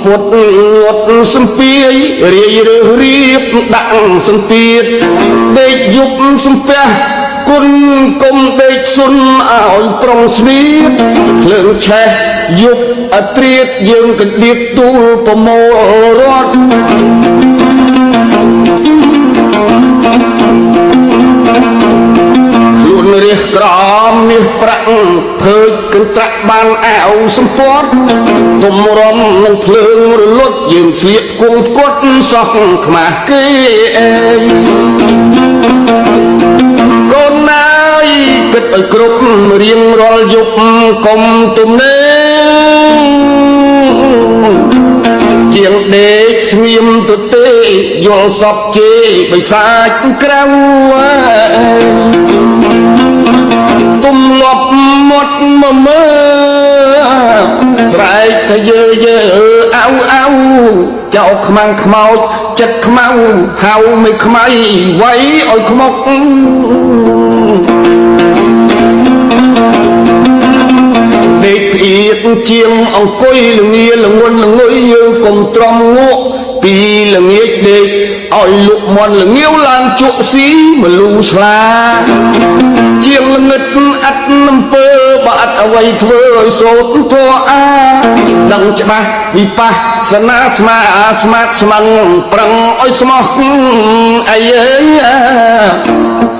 ពុតងត់សំពីរាយរើរៀបដាក់សំពីដេកយប់សំពះគុណគុំដេកសុនឲ្យប្រុងស្នៀតភ្លើងឆេះយប់អត្រៀតយើងកណ្ដៀកទូលប្រមោលរត់ខ្លួនរះក្រមមាសប្រាក់ភើចកន្ត្រាក់បានអាវសំពត់ទុំរំនឹងភ្លើងរលត់យើងស្លៀកគង់ផ្គត់សោះខ្មាស់គេឯងកូនណាយគិតឲ្យគ្រប់រៀងរាល់យប់កុំទំនេរជាងដេកស្ងៀមទៅទេយល់សពជេបិសាចក្រៅទុំលប់មាត់មកមើលស្រែកថាយើអៅអៅចោលខ្មាំងខ្មោចចិត្តខ្មៅហៅមិនខ្មៃໄວឲ្យខ្មុកដេកភៀកជាងអង្គុយល្ងាល្ងន់ល្ងុយយើងកុំទ្រាំងក់ពីល្ងាចដេកឲ្យលក់មន់ល្ងាវឡើងជក់ស៊ីមលូស្លាជាងល្ងិតអត់អំពើបើអត់អ្វីធ្វើឲ្យសូត្រធម៌អាដឹងច្បាស់វិបស្សនាស្មាស្មាតស្មឹងប្រឹងឲ្យស្មោះអី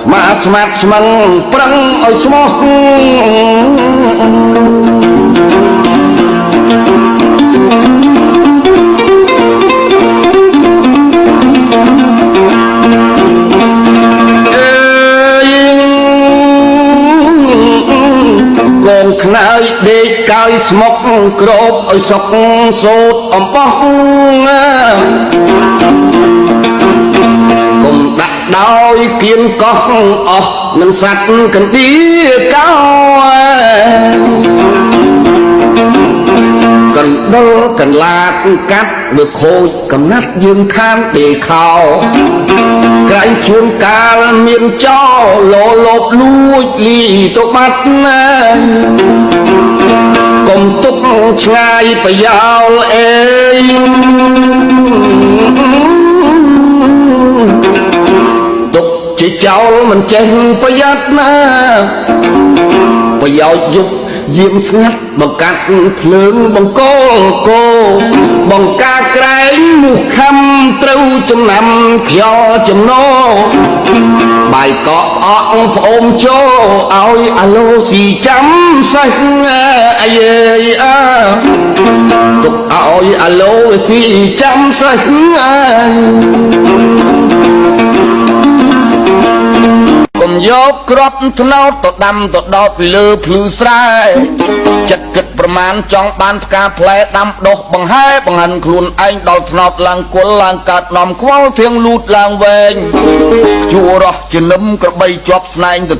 ស្មាស្មាតស្មឹងប្រឹងឲ្យស្មោះកូនខ្នើយដេកកាយស្មុកក្របឲ្យសុកសូតអំបោះកុំដាក់ដោយគៀនកោះអស់នឹងសัตว์កណ្ដៀកោកណ្ដុលកន្លាតកាត់វាខូចកំណាត់យើងខានដេកខោក្រែងជួនកាលមានចោលលបលួចលីទៅបាត់ណាកុំទុកឆ្ងាយប្រយោលអេទុកជាចោលមិនចេះប្រយ័ត្នណាប្រយោជន៍យប់យាមស្ងាត់បង្កាត់ភ្លើងបង្កកោបង្ការក្រែងមុខខំត្រូវចំណាំខ្យល់ចំណោបាយកក់អកប្អូនចូលឲ្យអាឡូស៊ីចាំសេះអាយអាទុកឲ្យអាឡូស៊ីចាំសេះកុំយកគ្រាប់ថ្នោតទៅដាំទៅដោតពីលើភ្លឺស្រែចិត្តគិតប្រមាណចង់បានផ្កាផ្លែដាំដុះបង្ហែបង្ហាន់ខ្លួនឯងដល់ថ្នោតឡើងគល់ឡើងកើតនាំខ្វល់ធៀងលូតឡើងវែងជួររស់ជានឹមក្របីជាប់ស្នែងទៅ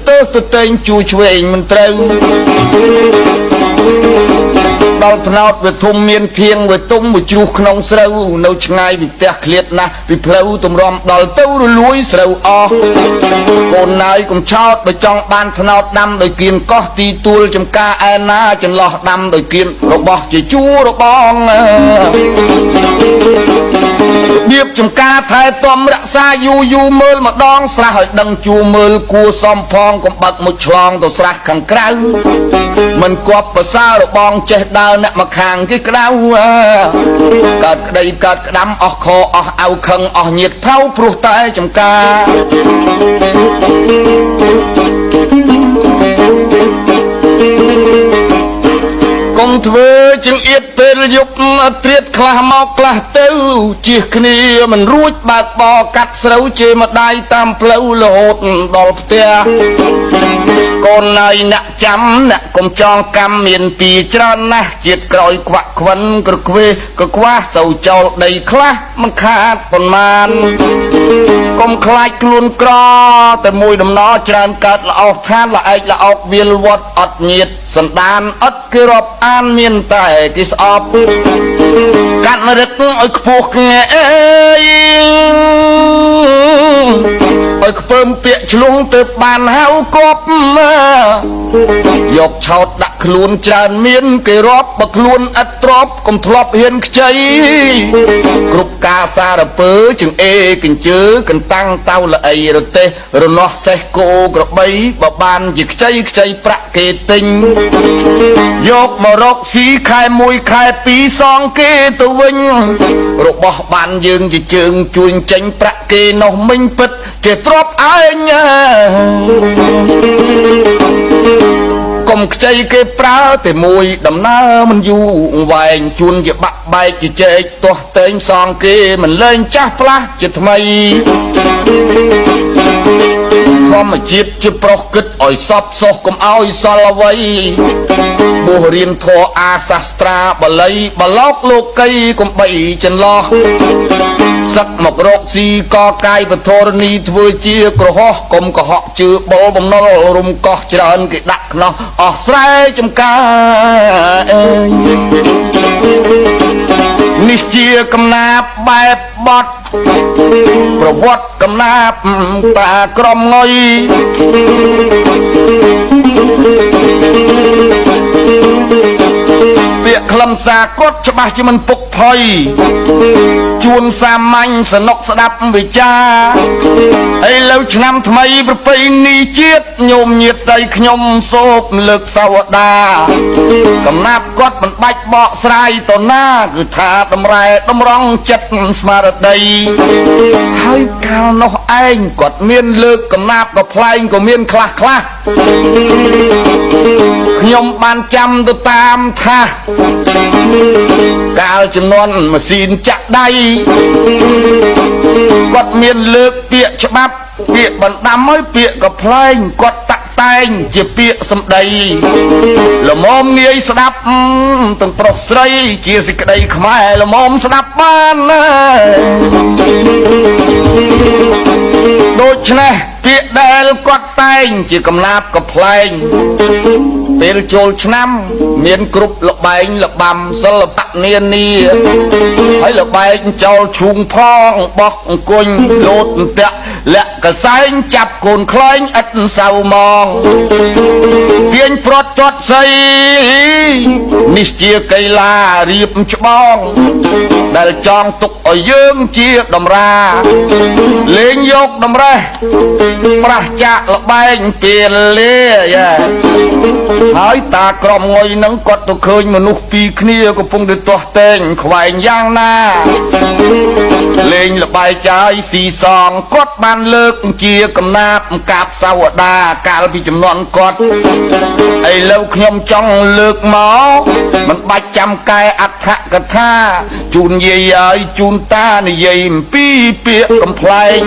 តេងជួយឆ្វេងមិនត្រូវដល់ថ្នោតវាធំមានធៀងវាទុំវាជ្រុះក្នុងស្រូវនៅឆ្ងាយពីផ្ទះឃ្លាតណាស់ពីផ្លូវទម្រាំដល់ទៅរលួយស្រូវអស់កូនណាយកុំឆោតបើចង់បានថ្នោតដាំដោយគៀនកោះទីទួលចំការឯណាចន្លោះដាំដោយគៀនរបស់ជាជួររបងរបៀបចំការថែទាំរក្សាយូរមើលម្ដងស្រះឲ្យដឹងជួមើលគួសំផងកុំបាក់មុខឆ្លងទៅស្រះខាងក្រៅមិនគប់ប្រសើររបងចេះដើរអ្នកមកខាងគេក្តៅកើតក្តីកើតក្តាំអស់ខអស់អៅខឹងអស់ញាតផៅព្រោះតែចំការកុំធ្វើចង្អៀតពេលយប់ត្រៀតខ្លះមកខ្លះទៅជៀសគ្នាមិនរួចបើកបរកាត់ស្រូវជេរម្ដាយតាមផ្លូវរហូតដល់ផ្ទះកូនណៃអ្នកចាំអ្នកកុំចងកម្មមានពីច្រើនណាស់ជាតិក្រោយខ្វាក់ខ្វិនក្រខ្វេក៏ខ្វះសូវចោលដីខ្លះមិនខាតប៉ុន្មានកុំខ្លាចខ្លួនក្រតែមួយដំណរច្រើនកើតល្អោឋានល្អែកល្អោកវាលវត្តអត់ញាតសន្តានអត់គេរាប់អានមានតែគេស្អប់កាត់រឹកឲ្យខ្ពស់ខ្ងែ ឲ្យខ្ពើមពាកឆ្លងទៅបានហៅគប់យកឆោតដាក់ខ្លួនច្រើនមានគេរាប់បើខ្លួនឥតទ្របកុំធ្លាប់ហ៊ានខ្ចីគ្រប់ការសារពើជើងអេកញ្ជើកន្តាំងតៅល្អីរទេសរនាស់សេះគោក្របីបើបានជាខ្ចីប្រាក់គេទិញយកមករកស៊ីខែ1ខែ2សងគេទៅវិញរបស់បានយើងជាជើងជួញចេញប្រាក់គេនោះមិញពិតជាទ្របឯងកុំខ្ចីគេប្រើតែមួយដំណើរមិនយូរវែងជួនជាបាក់បែកជាចែកទាស់តែងសងគេមិនលែងចាស់ផ្លាស់ជាថ្មីធម្មជាតិជាប្រុសគិតឲ្យសពសោះកុំឲ្យសល់អ្វីបួសរៀនធម៌អាសាស្ត្រាបាលីបលោកលោកីកុំបីចន្លោះសឹកមករកស៊ីកកាយពធរនីធ្វើជាក្រហោះកុំកុហកជឿបលបំណុលរុំកោះច្រើនគេដាក់ខ្នោះអស់ស្រែចំការអើយនេះជាកំណាព្យបែបបត់ប្រវត្តិកំណាព្យតាក្រមងុយពាក្យខ្លឹមសារកត់ច្បាស់ជាមិនពុកផុយជួនសាមញ្ញសនុកស្ដាប់វិចាឥឡូវឆ្នាំថ្មីប្រពៃណីជាតិញោមញាតដៃខ្ញុំសោកលើកសវតាកំណាប់គាត់មិនបាច់បកស្រាយតណាគឺថាតម្រែតម្រង់ចិត្តស្មារតីហើយកាលនោះឯងគាត់មានលើកកំណាប់ក៏ផ្លែងក៏មានខ្លះខ្ញុំបានចាំទៅតាមថាកាលចំនួនម៉ាស៊ីនចាក់ដៃគាត់មានលើកពាក្យច្បាប់ពាក្យបណ្ដាំហើយពាក្យក៏ផ្លែងគាត់តាក់តែងជាពាក្យសម្ដីល្មមងាយស្ដាប់ទាំងប្រុសស្រីជាសេចក្តីខ្មែរល្មមស្ដាប់បានដូច្នេះពាក្យដែលគាត់តែងជាកំណាព្យកំប្លែងពេលចូលឆ្នាំមានគ្រប់លបែងលបាំសិល្បៈនានាហើយលបែងចោលឈូងផងបោះអង្គុញលោតតាក់លាក់កសែងចាប់កូនខ្លែងឥតសៅมองទាញប្រត់ទាត់ស័យនេះជាកីឡារៀបច្បងដែលចង់ទុកឲ្យយើងជាតម្រាលេងយកតម្រេះប្រះចាក់លបែងពេលលាហើយតាក្រមងុយនឹងគាត់ទៅឃើញមនុស្សពីរគ្នាកំពុងទៅទាស់តែងខ្វែងយ៉ាងណាលេងលបែងចាយស៊ីសងគាត់បានលើកជាកំណាព្យកាបសាវតាកាលពីចំនួនគាត់ឥឡូវខ្ញុំចង់លើកមកមិនបាច់ចាំកែអត្ថកថាជូនយាយហើយជូនតានិយាយអំពីពាក្យកំប្លែង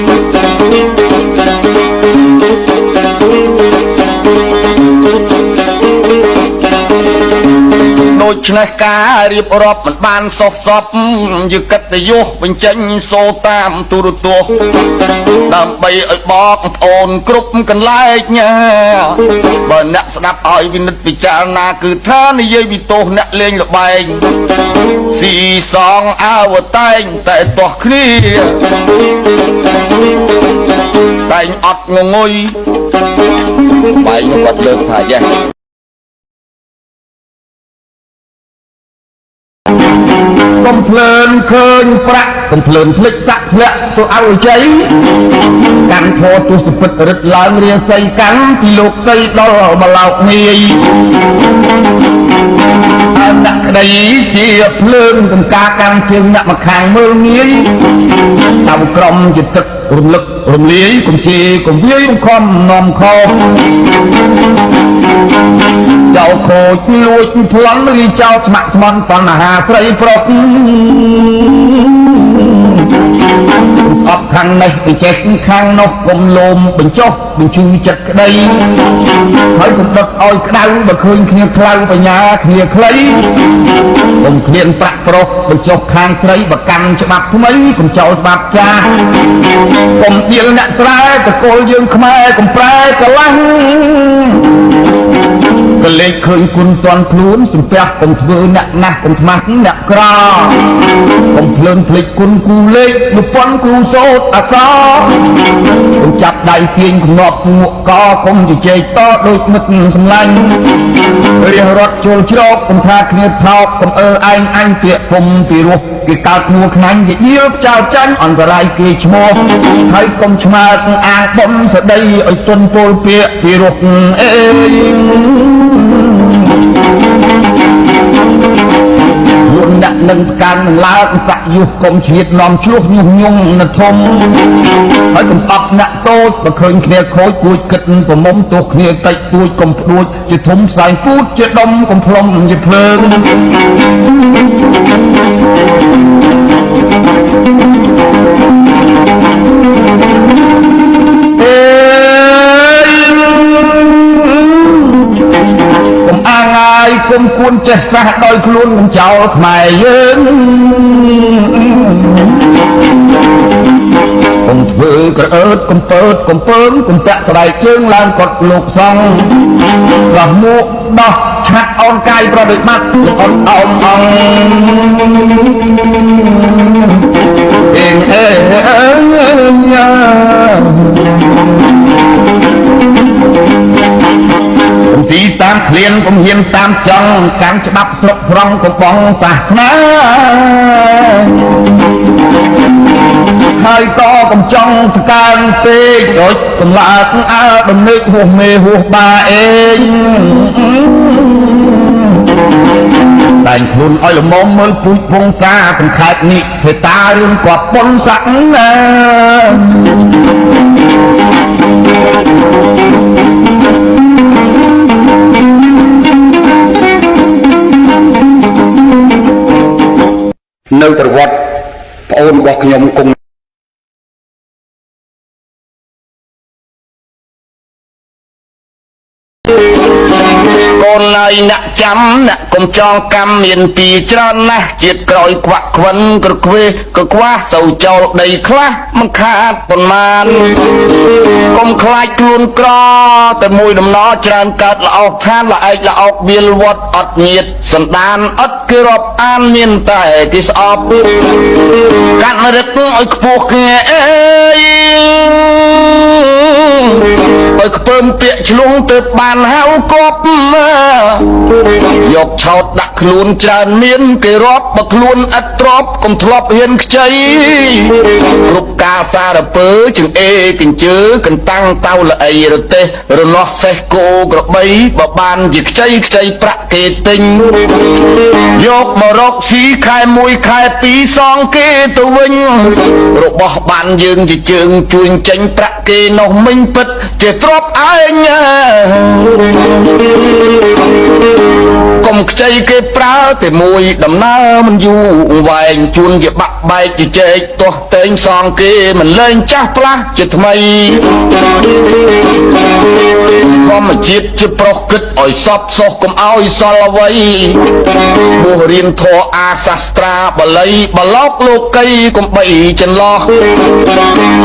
ដូច្នេះការរៀបរាប់មិនបានសោះសពយើកិត្តិយសបញ្ចេញសូតាមទូរទស្សន៍ដើម្បីឲ្យបងប្អូនគ្រប់កន្លែងបើអ្នកស្ដាប់ឲ្យវិនិច្ឆ័យពិចារណាគឺថានិយាយពីទោសអ្នកលេងល្បែងស៊ីសងអវតែងតែទាស់គ្នាតែងអត់ងងុយបែងគាត់លើកថាយ៉ាងកុំភ្លើនឃើញប្រាក់កុំភ្លើនភ្លេចសាក់ធ្លាក់ទៅឲ្យជ័យកាន់ធោទស្សពិតរឹតឡើងរាសីកាន់ពីលោកកៃដល់បឡោកងាយអើដាក់ក្តីជាភ្លើងកង្ការកាន់ជើងអ្នកមកខាងមើលងាយតាមក្រុមជាទឹករំលឹករំលាយកុំជេរកុំវាយរំខំនាំខោចោលខូចលួចប្លន់ឬចោលស្ម័គ្រស្មន់បញ្ហាស្រីប្រុសស្អប់ខាងនេះទៅចេះខាងនោះកុំលោមបញ្ចុះបញ្ជូរចិត្តក្តីហើយកុំដុតឲ្យក្តៅបើឃើញគ្នាខ្លៅបញ្ញាគ្នាខ្លីកុំឃ្លានប្រាក់ប្រុសបញ្ចុះខាងស្រីបើកាន់ច្បាប់ថ្មីកុំចោលច្បាប់ចាស់កុំដៀលអ្នកស្រែតកូលយើងខ្មែរកុំប្រែកន្លះ ก็เลยเคยคุณตอนคลุ้นสุดแปลกผมเธอหนักหนักผมสมัครหนักกรอผมเพลินพลิกคุณกูเล็กดูปนกูโซดอาซอผมจับได้เพียงขนอบหัวก็คงจะเจต่อโดยมึกสำลังเรียรถโจลชรบผมทาเคลียร์ทอบผมอันเปียผมปีรุกกีกาดมัวขนันยิ่งเยือกเจ้าจันอันตรายกีชโมให้กมชมาอ่างบนสะได้ไอ้จนโปลเปียปีรุกเองลุนดักหนึ่งการหนึ่งลาสักยุกมเฉียดนอมชุกยุ่งยุ่งนทมให้กมสับนักโตประเคยเคลียร์โคยกุยกึศประมมตัวเคลียร์ไตตุยกมปุยจะทมใส่พูดจะดมกมพลมจะเพลิงกุมควรจะสะดอยคลุนกับเจ้าหมายยืนกุมถือกระเอิดกุมเปิดกุมเปิ้ลกุมแตะสลายเชิงลานกดลูกซองกระมุกดอกชัดอ่อนกายประดิษฐ์มัดอ่อนอ่อนอ่อนเองผมสีตามเคลียนผมเห็นตามจังการฉบับสกรองผมบองศาสนาให้ก็ผมจังทุกการเตะโดยกำลังอาดำเนินหัวเมหัวบาเองแต่งทุนอ้อยละมอมมือปุยพงซาเป็นขาดนิเทตาเรื่องกว่าปนสังนะនៅប្រវត្តិប្អូនរបស់ខ្ញុំគង់កូនឡើយអ្នកចាំអ្នកកុំចងកម្មមានពីច្រើនណាស់ជាតិក្រោយខ្វាក់ខ្វិនក្រខ្វេក៏ខ្វះសូវចូលដីខ្លះមិនខាតប៉ុន្មានកុំខ្លាចខ្លួនក្រតែមួយដំណរច្រើនកើតល្អោកឋានល្អែកល្អោកវាលវត្តអត់ញាតសន្តានអត់គេរាប់អានមានតែគេស្អប់កាត់រឹកឲ្យខ្ពស់គ្នាអើយឲ្យខ្ពើមពាក្យឆ្លងទៅបានហៅគប់យកឆោតដាក់ខ្លួនច្រើនមានគេរាប់បើខ្លួនឥតទ្របកុំធ្លាប់ហ៊ានខ្ចីគ្រប់ការសារពើជើងអេកញ្ជើកន្តាំងតៅល្អីរទេសរនាស់សេះគោក្របីបើបានជាខ្ចីប្រាក់គេទិញយកមករកស៊ីខែ1ខែ2សងគេទៅវិញរបស់បានយើងជាជើងជួញចេញប្រាក់គេនោះមិញពិតជាទ្របឯងកុំខ្ចីគេប្រើតែមួយដំណើរមិនយូរវែងជួនជាបាក់បែកជាចែកទាស់តែងសងគេមិនលែងចាស់ផ្លាស់ជាថ្មីធម្មជាតិជាប្រុសគិតឲ្យសពសោះកុំឲ្យសល់អ្វីបួសរៀនធម៌អាសាស្ត្រាបាលីបលោកលោកីកុំបីចន្លោះ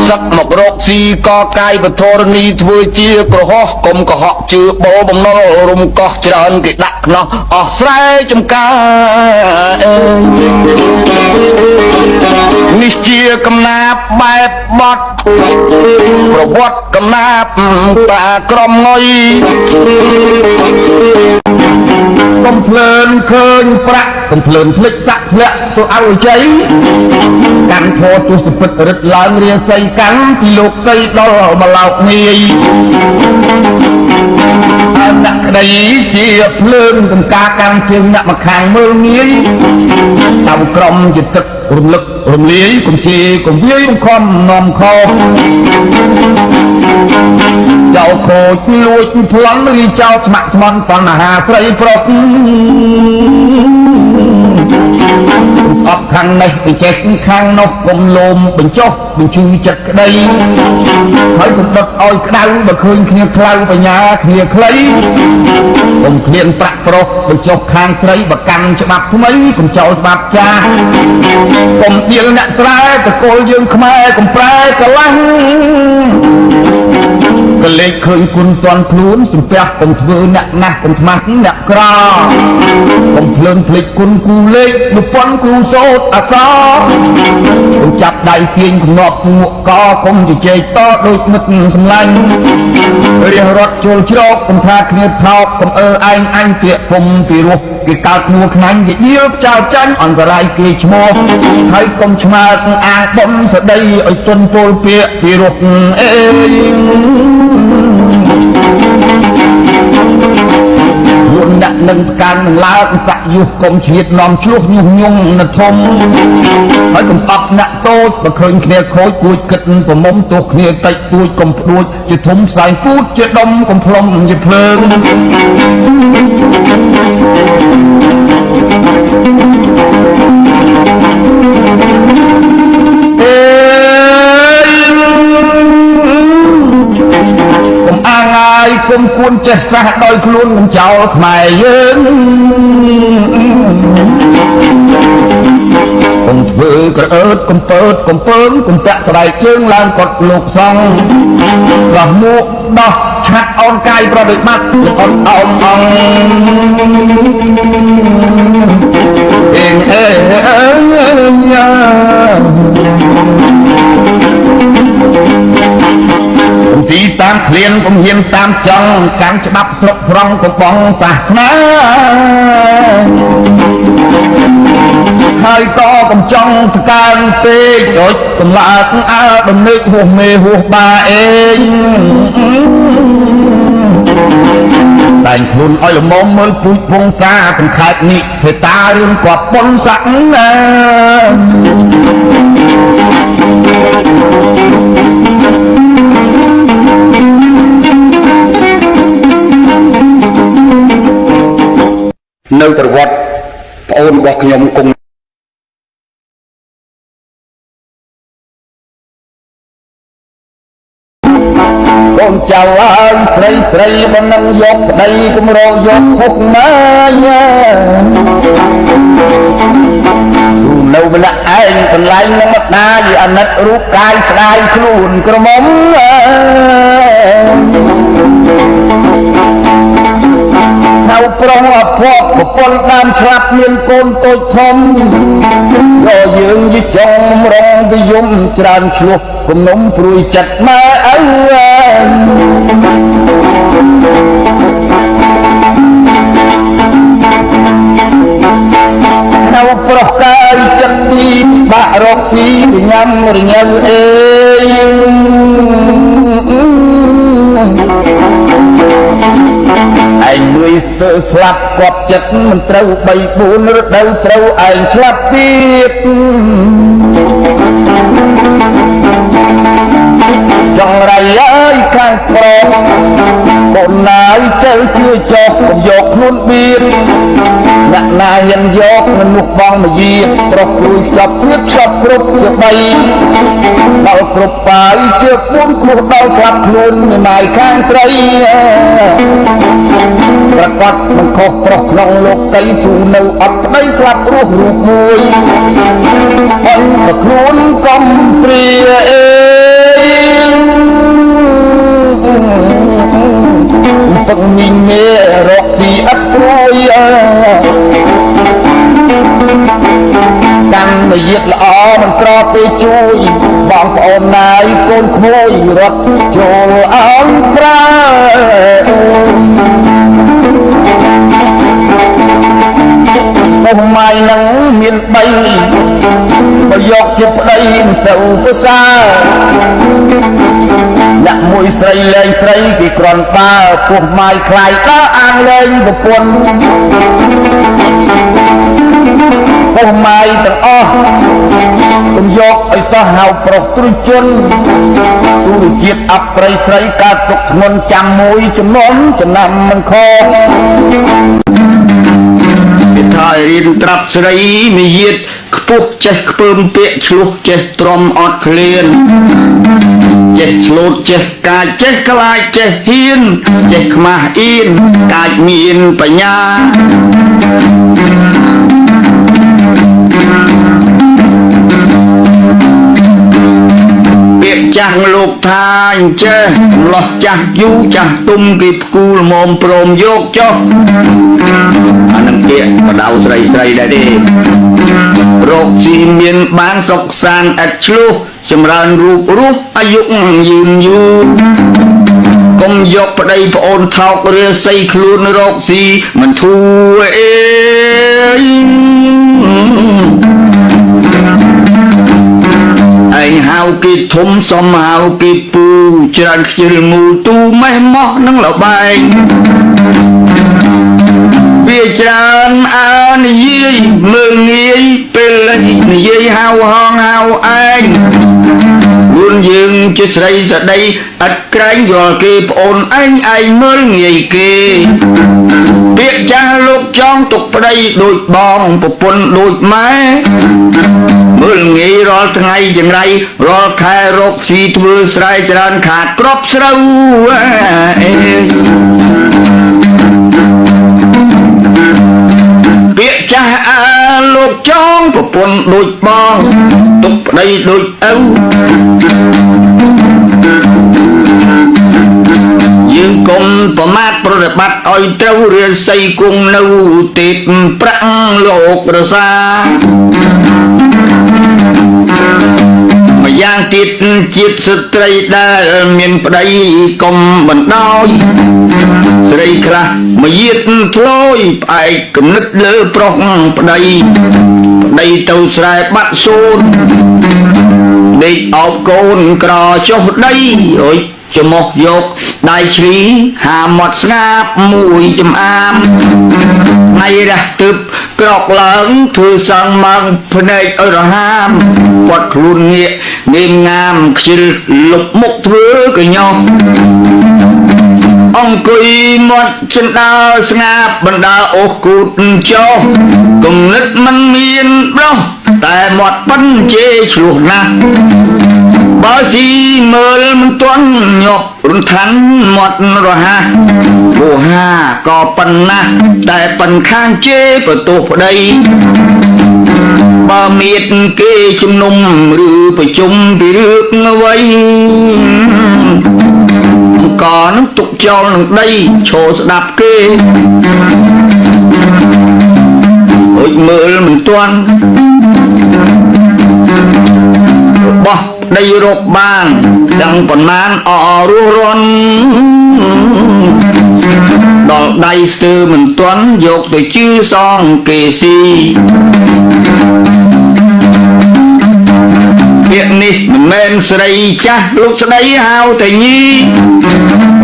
សឹកមករកស៊ីកកាយបធរណីធ្វើជាក្រហោះកុំកុហកជឿបោបំណុលរំកោះច្រើនគេដាក់ខ្នោះអស់ស្រែចំការនេះជាកំណាព្យបែបបត់ប្រវត្តិកំណាព្យតាក្រុមងុយកុំភ្លើនឃើញប្រាក់កុំភ្លើនភ្លេចសាក់ធ្លាក់ទៅឲ្យជ័យកាន់ធរទុសពិតរឹតឡើងរាសីកាន់ពីលោកតីដល់បឡោកនាយអនក្តីជាភ្លើនកំការកាន់ជើងអ្នកមកខាងមើលងាយតាមក្រុមជាទឹករំលឹករំលាយកុំជាកុំវាយខំនាំខោចៅខូចលួចប្លន់រីចៅស្ម័គ្រស្មន់បញ្ហាស្រីប្រុសស្អប់ខាងនេះទៅចេះខាងនោះកុំលោមបញ្ចុះបញ្ជឺចិត្តក្តីហើយកុំដុតឲ្យក្តៅបើឃើញគ្នាខ្លៅបញ្ញាគ្នាខ្លីកុំឃ្លានប្រាក់ប្រុសបញ្ចុះខាងស្រីបើកាន់ច្បាប់ថ្មីកុំចោលច្បាប់ចាស់កុំដៀលអ្នកស្រែតកូលយើងខ្មែរកុំប្រែកលាស់ក ก็เลยเคยคุณตอนคลุ้นสุดแปลกผมเถื่อนหนักหนักผมสมัครหนักกรอผมเพลินพลิกคุณกูเล็กลูกปอนกูโซดอาซอผมจับได้เพียงผมนอกหัวก็คงจะเจยต่อโดยมึดสำลังเรียรถโจลชรอกผมทาเคลียร์เท้าผมอันเปียผมปีรุกกีกาดหัวขนันเยี่ยมเจ้าจันอันตรายกีชโมให้กลมชมาอ่างบนสะได้ไอ้จนโปลเปียปีรุกเองวนดักหนึ่งการหนึ่งล้านสักอยู่กลมเฉียดนอมชุกยุ่งนะทมให้กลมสับนะโต้มาเคยเคลียร์โคยกุยกิดผมมตัวเคลียร์ไตตุยกลมปลุยจะทมสายพูดจะดมกลมพลมจะเพลิงผมอ่างไงผมควรจะสะโดยคลุนกับเจ้าขมายยืนผมถือกระเอิดผมเปิดผมเปิมผมแปะสบายเชิงลานกดลูกซองกระมุกดอกชัดอ่อนกายประดิษฐ์มัดอ่อนเองผมสีตามเคลียนผมเหียนตามจังการฉบับสกพรองผมบ้องศาสนาให้ก็ผมจ้องตะการเตยจดกำลาดอาดมนึกหัวเมหัวบาเองแต่งคุณอ้อยละมอมเมื่อปุยพงซาเป็นขาดนิเทตาเรื่องกว่าปนสังนะនៅប្រវត្តិប្អូនរបស់ខ្ញុំគង់កូនចៅអើយស្រីមិននឹងយកប្តីគំរោយកពុកម៉ាយាស៊ូនៅម្នាក់ឯងកន្លែងនឹងម្ដាយអាណិតរូបកាយស្ដាយខ្លួនក្រមុំនៅប្រុងអភ័ព្វប្រពន្ធបានស្លាប់មានកូនតូចធំយកយើងយីចង់រងវិយមច្រើនឆ្លោះគំនុំព្រួយចិត្តម៉ែឪនៅប្រុសកាយចិត្តទីបាក់រកស៊ីញ៉ាំរញ៉ៅអេឯងមួយស្ទើស្លាប់គាត់ចិត្តមិនត្រូវ3 4រដូវត្រូវឯងស្លាប់ទៀតចង់រៃអើយខាងប្រុសកូនណាយទៅជឿចោះកុំយកខ្លួនបៀតអ្នកណាហ៊ានយកមនុស្សបងមកយាប្រុសគ្រួយស្លាប់ទៀតស្លាប់គ្រប់ជា3ដល់គ្រប់បាយជា4គ្រោះដល់ស្លាប់ខ្លួនមិនម៉ាយខាងស្រីប្រកាសមិនខុសប្រុសក្នុងលោកកៃស៊ូនៅអត់ប្តីស្លាប់រស់រូបមួយអញប្រខ្លួនកំព្រាអេពឹងញីងមេរកស៊ីអត់ព្រួយកម្មយាទល្អមិនក្រទេជួយបងប្អូនណាយកូនក្មួយរត់ចូលអោនប្រើពុកម៉ែនឹងមាន3បើយកជាប្តីមិនសូវប្រសើរអ្នកមួយស្រីលែងស្រីគេក្រន់បើពុកម៉ែខ្លាយដើរអាងលែងប្រពន្ធពុកម៉ែទាំងអស់កុំយកឲ្យសោះហៅប្រុសទ្រុជនទូរជាតិអប្រិយស្រីកើតទុកធ្ងន់ចាំមួយចំនួនចំណាំមិនខុសថារៀនត្រាប់ស្រីនិយាទខ្ពស់ចេះខ្ពើមពាក្យឆ្លោះចេះទ្រាំអត់ឃ្លានចេះស្លូតចេះកាចចេះខ្លាចចេះហ៊ានចេះខ្មាស់អៀនកាចមានបញ្ញាពាក្យចាស់លោក ថាអញ្ចេះលោះចាស់យូចាស់ទុំគេផ្គូលមុំព្រមយកចុះអានឹងពាក្យបដៅស្រីស្រីដែរទេរកស៊ីមានបានសុខសាន្តឥតឆ្លោះចម្រើនរូបអាយុយឺនយូរកុំយកប្តីប្អូនថោករាសីខ្លួនរកស៊ីមិនធូរអេឯងហៅគេធំសំហៅគេពូច្រើនខ្ជិលមូលទូម៉េះម៉ោះនឹងលបែងវាច្រើនអើនិយាយមើលងាយពេលនិយាយហៅហងហៅឯងខ្លួនយើងជាស្រីស្ដីឥតក្រែងយល់គេប្អូនឯងមើលងាយគេពាក្យចាស់លោកចង់ទុកប្តីដូចបងប្រពន្ធដូចម៉ែមើលងាយរាល់ថ្ងៃយ៉ាងไรរាល់ខែរកស៊ីធ្វើស្រែច្រើនខាតគ្រាប់ស្រូវពាក្យចាស់លោកចង់ប្រពន្ធដូចបងទុកប្តីដូចឪយើងកុំប្រមាថប្រតិបត្តិឲ្យត្រូវរាសីគង់នៅទេពប្រាក់លោករសាម្យ៉ាងទៀតជាតិស្ត្រីដែលមានប្តីកុំបណ្ដោយស្រីខ្លះមកយាតធ្លោយផ្អែកគំនិតលើប្រុសប្តីទៅស្រែបាត់សូនដេកអោបកូនក្រចុះដីអុយចំោះយកដៃជ្រីហាមាត់ស្ងាបមួយចំអាមណៃរះទឹបក្រកឡើងធ្វើសងមកភ្នែកឲ្យរហាមពាត់ខ្លួនងាកនាមងាមខ្ជិលលុបមុខធ្វើកញ្ញោអង្គុយមាត់ចិនដើរស្ងាបបណ្ដាអូសគូតចោគំនិតមិនមានប្រុសតែមាត់ប៉ិនជេឆ្លោះណាស់បើស៊ីមើលមិនទាន់ញាប់រំខានមាត់រហ័សបូហាក៏ប៉ុណ្ណាតែប៉ុនខាងជេបន្ទោសប្តីបើមៀតគេជំនុំឬប្រជុំពីរឿងអ្វីក៏នឹងទុកចោលនឹងដីឈរស្ដាប់គេអុចមើលមិនទាន់បោះដីរកបានដឹងប៉ុន្មានអរស់រន់ដល់ដៃស្ទើរមិនទាន់យកទៅជឿសងគេស៊ីពាក្យនេះមិនមែនស្រីចាស់លោកស្ដីហៅតែញី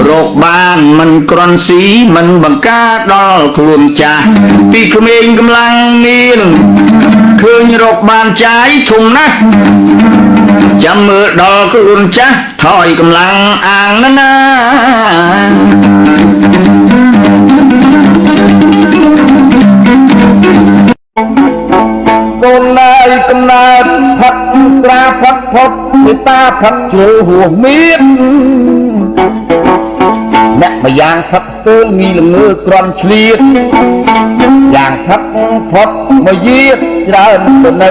រកបានមិនក្រន់ស៊ីមិនបង្ការដល់ខ្លួនចាស់ពីក្មេងកម្លាំងមានឃើញរកបានចាយធំណាស់ចាំមើលដល់ខ្លួនចាស់ថយកម្លាំងអាងណាកូនណៃកំណើតផាត់ស្រាផាត់ផុតមេតាផាត់ជ្រៅហួសមានអ្នកម្យ៉ាងផាត់ស្ទើរងីល្ងើក្រន់ឆ្លៀតយ៉ាងផាត់ផុតមកយាតច្រើនទៅនៅ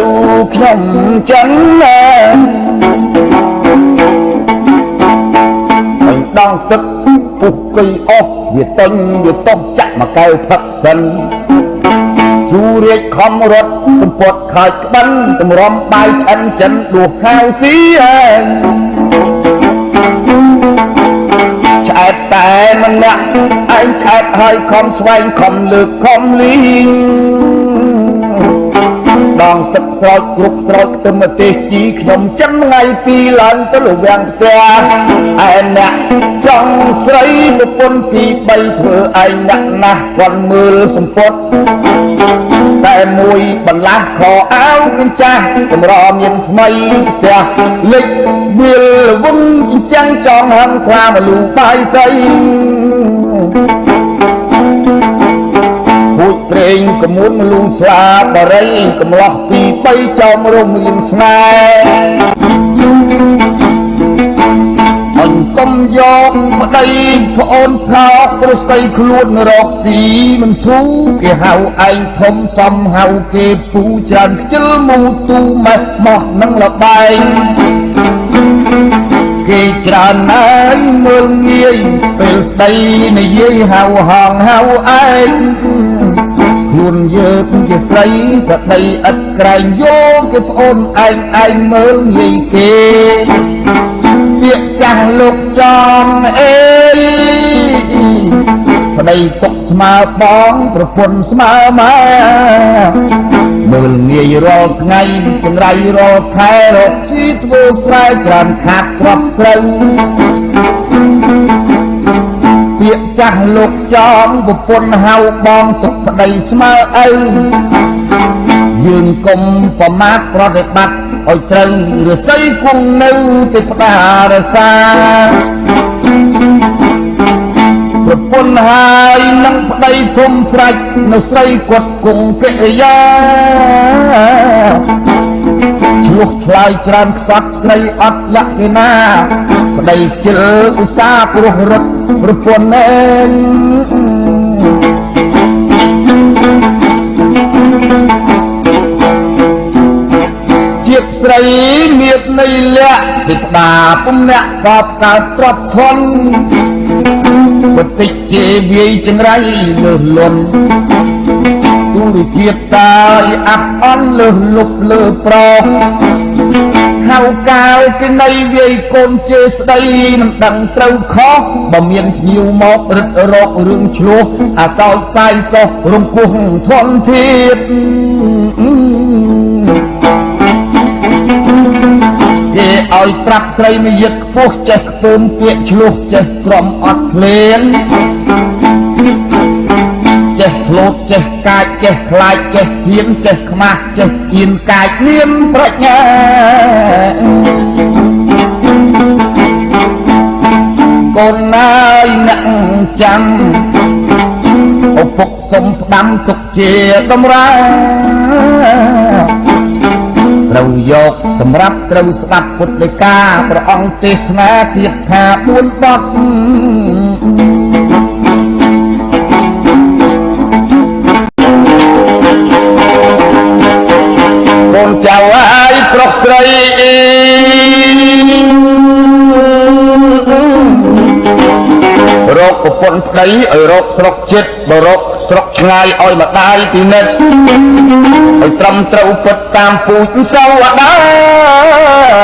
ខ្ញុំចឹងណាមិនដងទឹកពុះគីអស់វាតឹងវាតោះចាក់មកកៅផឹកសិនស៊ូរាជខំរត់សម្ពត់ខាច់ក្បិនតម្រាំបាយឆ្អិនចិនដួសហៅស៊ីឆ្អែតតែម្នាក់ឯងឆ្អែតហើយខំស្វែងខំលើកខំលីងដងទឹកស្រោចគ្រប់ស្រោចខ្ទឹមទេសជីខ្ញុំចិនថ្ងៃពីឡើងទៅលវាំងផ្ទះឯអ្នកចង់ស្រីប្រពន្ធទី3ធ្វើឯងអ្នកណាស់គាត់មើលសម្ពត់តែមួយបន្លាស់ខោអាវកញ្ចាស់កម្រមានថ្មីផ្ទះលិចវាលវឹងចិញ្ចាំងចងហឹងស្រាមលូបាយសៃហួចព្រេងកមុនលូស្លាបរិយកំឡោះពី3ចោមរំលៀងស្នេហ៍អង្គមយកប្តីប្អូនថោកប្រស័យខ្លួនរកស៊ីមិនធូរគេហៅឯងធំសំហៅគេពូច្រើនខ្ជិលមូទូម៉េះម៉ោះនឹងលបែង គេច្រើនណាស់មើលងាយពេលស្ដីនិយាយហៅហងហៅឯងខ្លួនយើងជាស្រីស្ដីឥតក្រែងយកគេប្អូនឯងមើលងាយគេពាក្យចាស់លោកចំអេប្តីទុកស្មើបងប្រពន្ធស្មើម៉ែមើលងាយរាល់ថ្ងៃចង្រៃរាល់ខែរកស៊ីធ្វើស្រែច្រើនខាតទ្រព្យស្រូវពាក្យចាស់លោកចំប្រពន្ធហៅបងទុកប្តីស្មើឪយើងកុំប្រមាថប្រតិបត្តិឲ្យត្រូវរស័យគង់នៅទេវតារសាប្រពន្ធហើយនឹងប្តីធំស្រេចនៅស្រីគាត់គង់កិរិយាឆ្លោះឆ្លើយច្រើនខ្សត់ស្រីអត់លក្ខិណាប្តីខ្ជិលឧស្សាហ៍ព្រោះរត់ប្រពន្ធឯងជាតិស្រីមានន័យលក្ខទេវតាពុំអ្នកក៏កើតទ្រព្យធនបន្តិចជាវាយចង្រៃលើសលន់ទូរជាតិតាយអាប់អន់លើសលុបលើប្រហៅកាលគេនៃវាយកូនជេស្ដីមិនដឹងត្រូវខុសបើមានភ្ញៀវមករឹតរករឿងឆ្លោះអាសោចសាយសោះរំគោះធនធាតគេឲ្យត្រាប់ស្រីមួយយឹកខ្ពស់ចេះខ្ពើមពាក្យឆ្លោះចេះក្រំអត់ឃ្លានចេះស្លូតចេះកាចចេះខ្លាចចេះហ៊ានចេះខ្មាស់ចេះអៀនកាចមានប្រាជ្ញាកូនណាយអ្នកចាំឪពុកសុំផ្ដាំទុកជាតម្រាត្រូវយកសម្រាប់ត្រូវស្ដាប់ពុទ្ធដីកាព្រះអង្គទេសនាគាថា4បទកូនចៅអាយប្រុសស្រីរកប្រពន្ធប្តីឲ្យរកស្រុកចិត្តបើរកស្រុកឆ្ងាយឲ្យម្ដាយពីនិតឲ្យត្រឹមត្រូវពិតតាមពូជសៅអដា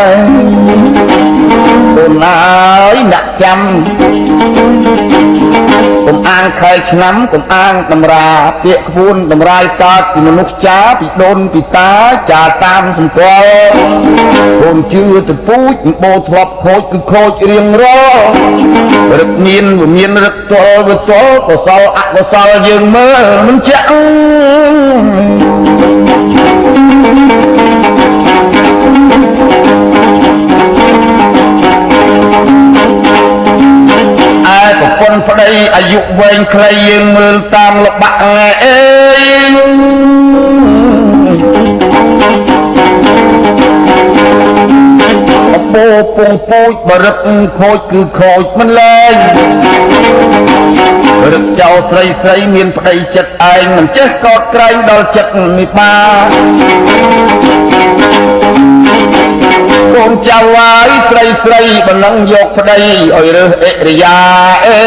យកូនអើយអ្នកចាំកុំអាងខែឆ្នាំកុំអាងតម្រាពាក្យក្បួនតម្រាយកើតពីមនុស្សចាពីដូនពីតាចាតាមសម្គាល់កូនជឿទៅពូជបោធ្លាប់ខូចគឺខូចរៀងរាល់រឹកមានរឹកទល់វាទល់កុសលអកុសលយើងមើលមិនចាក់ប្រពន្ធប្តីអាយុវែងខ្លីយើងមើលតាមលបាក់អេអបោពងពូជបរឹកខូចគឺខូចមិនលែងរឹកចោលស្រីមានប្តីចិត្តឯងមិនចេះកោតក្រែងដល់ចិត្តនេះបានកូនចៅហើយស្រីមិននឹងយកប្តីឲ្យរើសអិរិយាអេ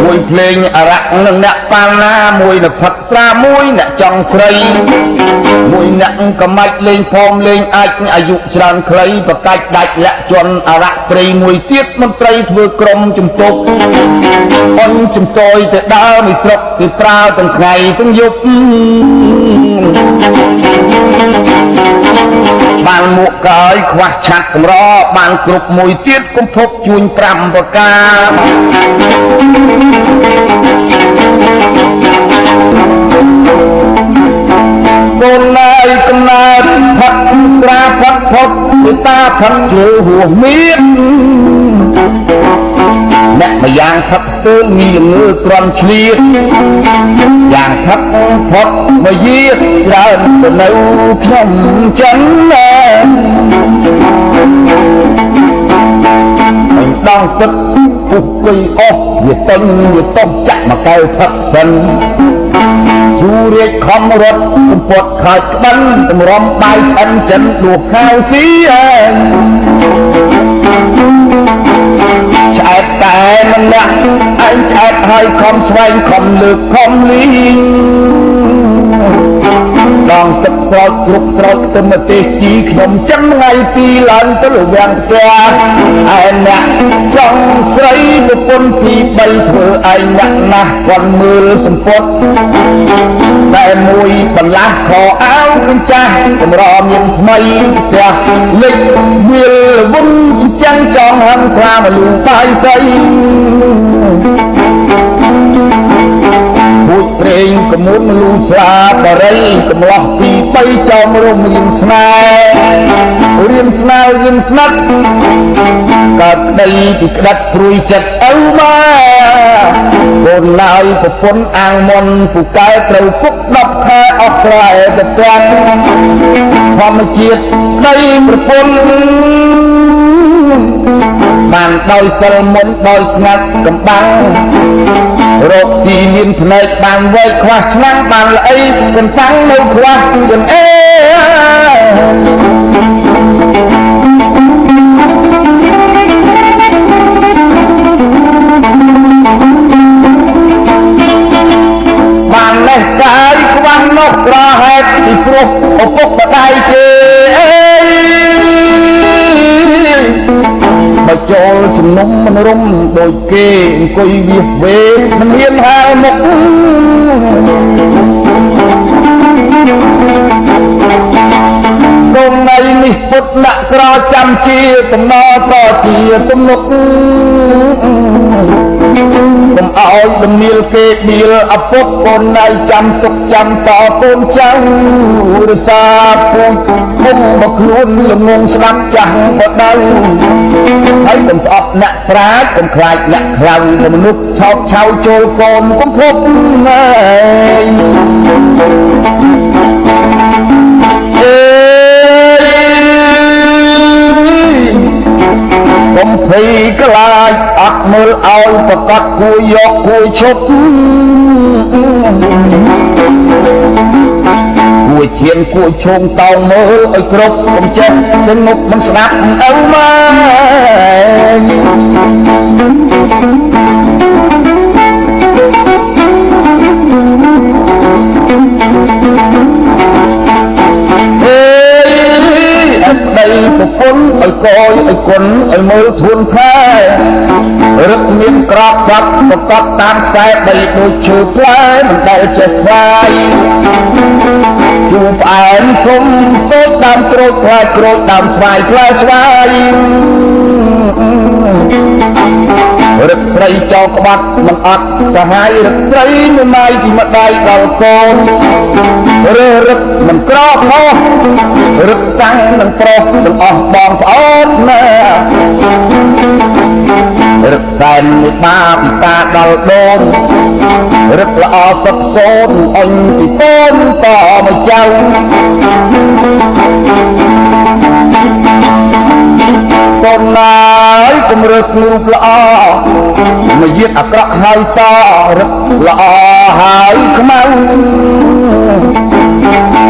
មួយភ្លេងអរៈនឹងអ្នកប៉ាណាមួយនៅផឹកស្រាមួយអ្នកចង់ស្រីមួយអ្នកកំមាច់លេងផោមលេងអាចអាយុច្រើនខ្លីប្រកាច់ដាច់លាក់ជន់អរៈព្រៃមួយទៀតមន្ត្រីធ្វើក្រុមជំទប់អន់ជំតយទៅដើរមួយស្រុកទៅប្រើទាំងថ្ងៃទាំងយប់បានមួកកើយខ្វះឆាត់កម្របានគ្រប់មួយទៀតគំភពជួញ5ប្រការកូនណាយកំណើតផឹកស្រាផឹកផុតពីតាផឹកជ្រើហួសមានអ្នកម្យ៉ាងផឹកស្ទើងីល្ងើក្រំឆ្លៀតយ៉ាងផឹកផុតមកយាច្រើនទៅនៅខ្ញុំចិនអញដងទឹកពុះគុយអស់វាតឹងវាតោះចាក់មកកៅផឹកសិន ស៊ូរាជខំរត់សម្ពត់ខើចក្បិនតម្រុំបាយឆ្អិនចិនដួសខាវស៊ីឆ្អែតតែម្នាក់ឯងឆ្អែតហើយខំស្វែងខំលើកខំលីងដងទឹកស្រោចគ្រប់ស្រោចខ្ទឹមម្ទេសជីខ្ញុំចឹងថ្ងៃពីឡើងទៅលវាំងផ្ទះឯអ្នកចង់ស្រីប្រពន្ធទី3ធ្វើឯងអ្នកណាស់គាត់មើលសម្ពត់តែមួយបន្លាស់ខោអាវកញ្ចាស់កម្រមានថ្មីផ្ទះលិចវាលវុនចាំងចង់ហឹងស្រាមលូបាយសៃពួយប្រេងកមុនលូស្លាបរិយកំឡោះពី3ចោមរំរៀងស្នេហ៍រៀនស្នេហ៍រៀនស្និទ្ធកើតក្តីពីក្តាច់ព្រួយចិត្តឪម៉ែកូនឡើយប្រពន្ធអាងមុនពូកែត្រូវគុក10ខែអស់ស្រែទៅទាំងធម្មជាតិដីប្រពន្ធបានដោយសិលមុនដោយស្ងាត់កំបាំងរកស៊ីមានភ្នែកបានវែកខ្វះឆ្នាំបានល្អីកន្តាំងនៅខ្វះចង្អេបានលេះកាយខ្វះនោះក្រហេតុពីព្រោះឪពុកម្ដាយជេបើចូលជំនុំមិនរុំដូចគេអង្គុយវាវេមិនមានហើមុខដងនៃនេះពុតដាក់ក្រចាំជាតំណក៏ជាទំនុកកុំឲ្យដំនាលគេដៀលឪពុកកូនណៃចាំទុកចាំតកូនចៅរសាពុកគុំមកខ្លួនល្ងងស្ដាប់ចាស់បដៅហើយកុំស្អប់អ្នកប្រាជ្ញកុំខ្លាចអ្នកខ្លាំងមនុស្សឆោតឆៅចូលកូនកុំភពកុំភ័យខ្លាចអត់មើលឲ្យប្រកាសគួរយកគួរឈប់គួរឈានគួរឈោងតោងមើលឲ្យគ្រប់កុំចេះទៅងប់មិនស្ដាប់អើម៉ែដីប្រពន្ធឲ្យកយឲ្យគុណឲ្យមើលធួនខែរឹកមានក្របសពប្រកបតាមខ្សែដីដូចឈើផ្លែមិនដែលចេះខ្លាយជួផ្អែមធំតូចដើមក្រូចខ្លាយក្រូចដើមស្វាយផ្លែស្វាយរឹកស្រីចោលក្បាត់មិនអត់សហាយរឹកស្រីមួយម៉ាយពីម្ដាយដល់កូនរឹកមិនក្រខុសរឹកសាំងនឹងប្រុសទាំងអស់បងប្អូនណារឹកសែនមេបាពីតាដល់ដូនរឹកល្អសុខសូនអញពីកូនតមកចៅកូនណាយកុំរើសរូបល្អមកយាតអាក្រក់ហើយសរឹកល្អហើយខ្មៅ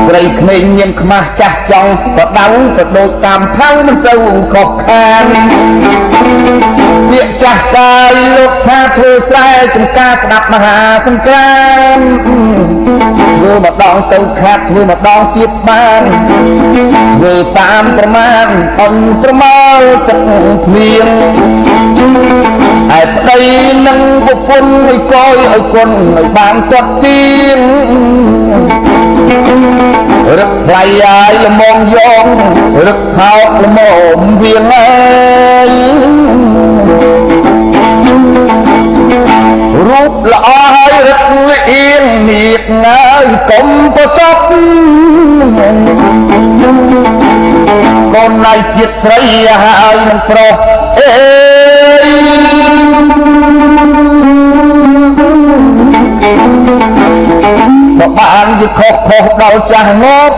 ស្រីក្មេងមានខ្មាស់ចាស់ចង់ក៏ដៅក៏ដូចតាមផៅមិនសូវខុសខានពាក្យចាស់កាយលោកថាធ្វើស្រែចំការស្ដាប់មហាសង្គ្រាមធ្វើម្ដងទៅខាត់ធ្វើម្ដងទៀតបានធ្វើតាមប្រមាណអញប្រមើលទឹកភ្លៀងឯប្តីនឹងប្រពន្ធឲ្យកយឲ្យគុណឲ្យបានគាត់ទៀងរឹកថ្លៃហើយល្មងយករឹកខោល្មមវាងហើយរូបល្អហើយរឹកលៀងនាគហើយកុំប្រសពកូនណៃជាតិស្រីហើយនឹងប្រុសអេបើបានជាខុសដល់ចាស់ងប់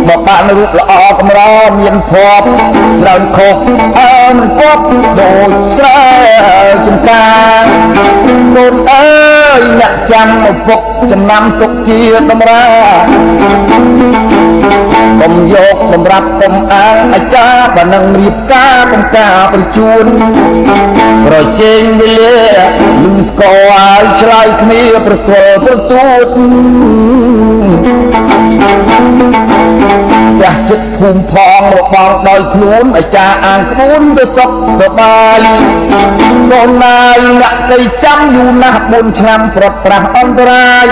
បើបានរូបល្អកម្រមានភ័ព្វច្រើនខុសអើមិនគប់ដូចស្រែចំការកូនអើ យអ្នកចាំឪពុកចំណាំទុកជាតម្រាកុំយកសម្រាប់កុំអាងអាចារ្យបើនឹងរៀបការបង្ការបញ្ជូនប្រជែងវេលាលឺស្គរឲ្យឆ្លើយគ្នាប្រទល់ប្រទូតផ្ទះចិត្តភូមិផងរបងដោយខ្លួនអាចារ្យអាងក្បួនទៅសុខសប្បាយកូនណាយអ្នកទៅចាំយូរណាស់4ឆ្នាំប្រត់ប្រាស់អន្តរាយ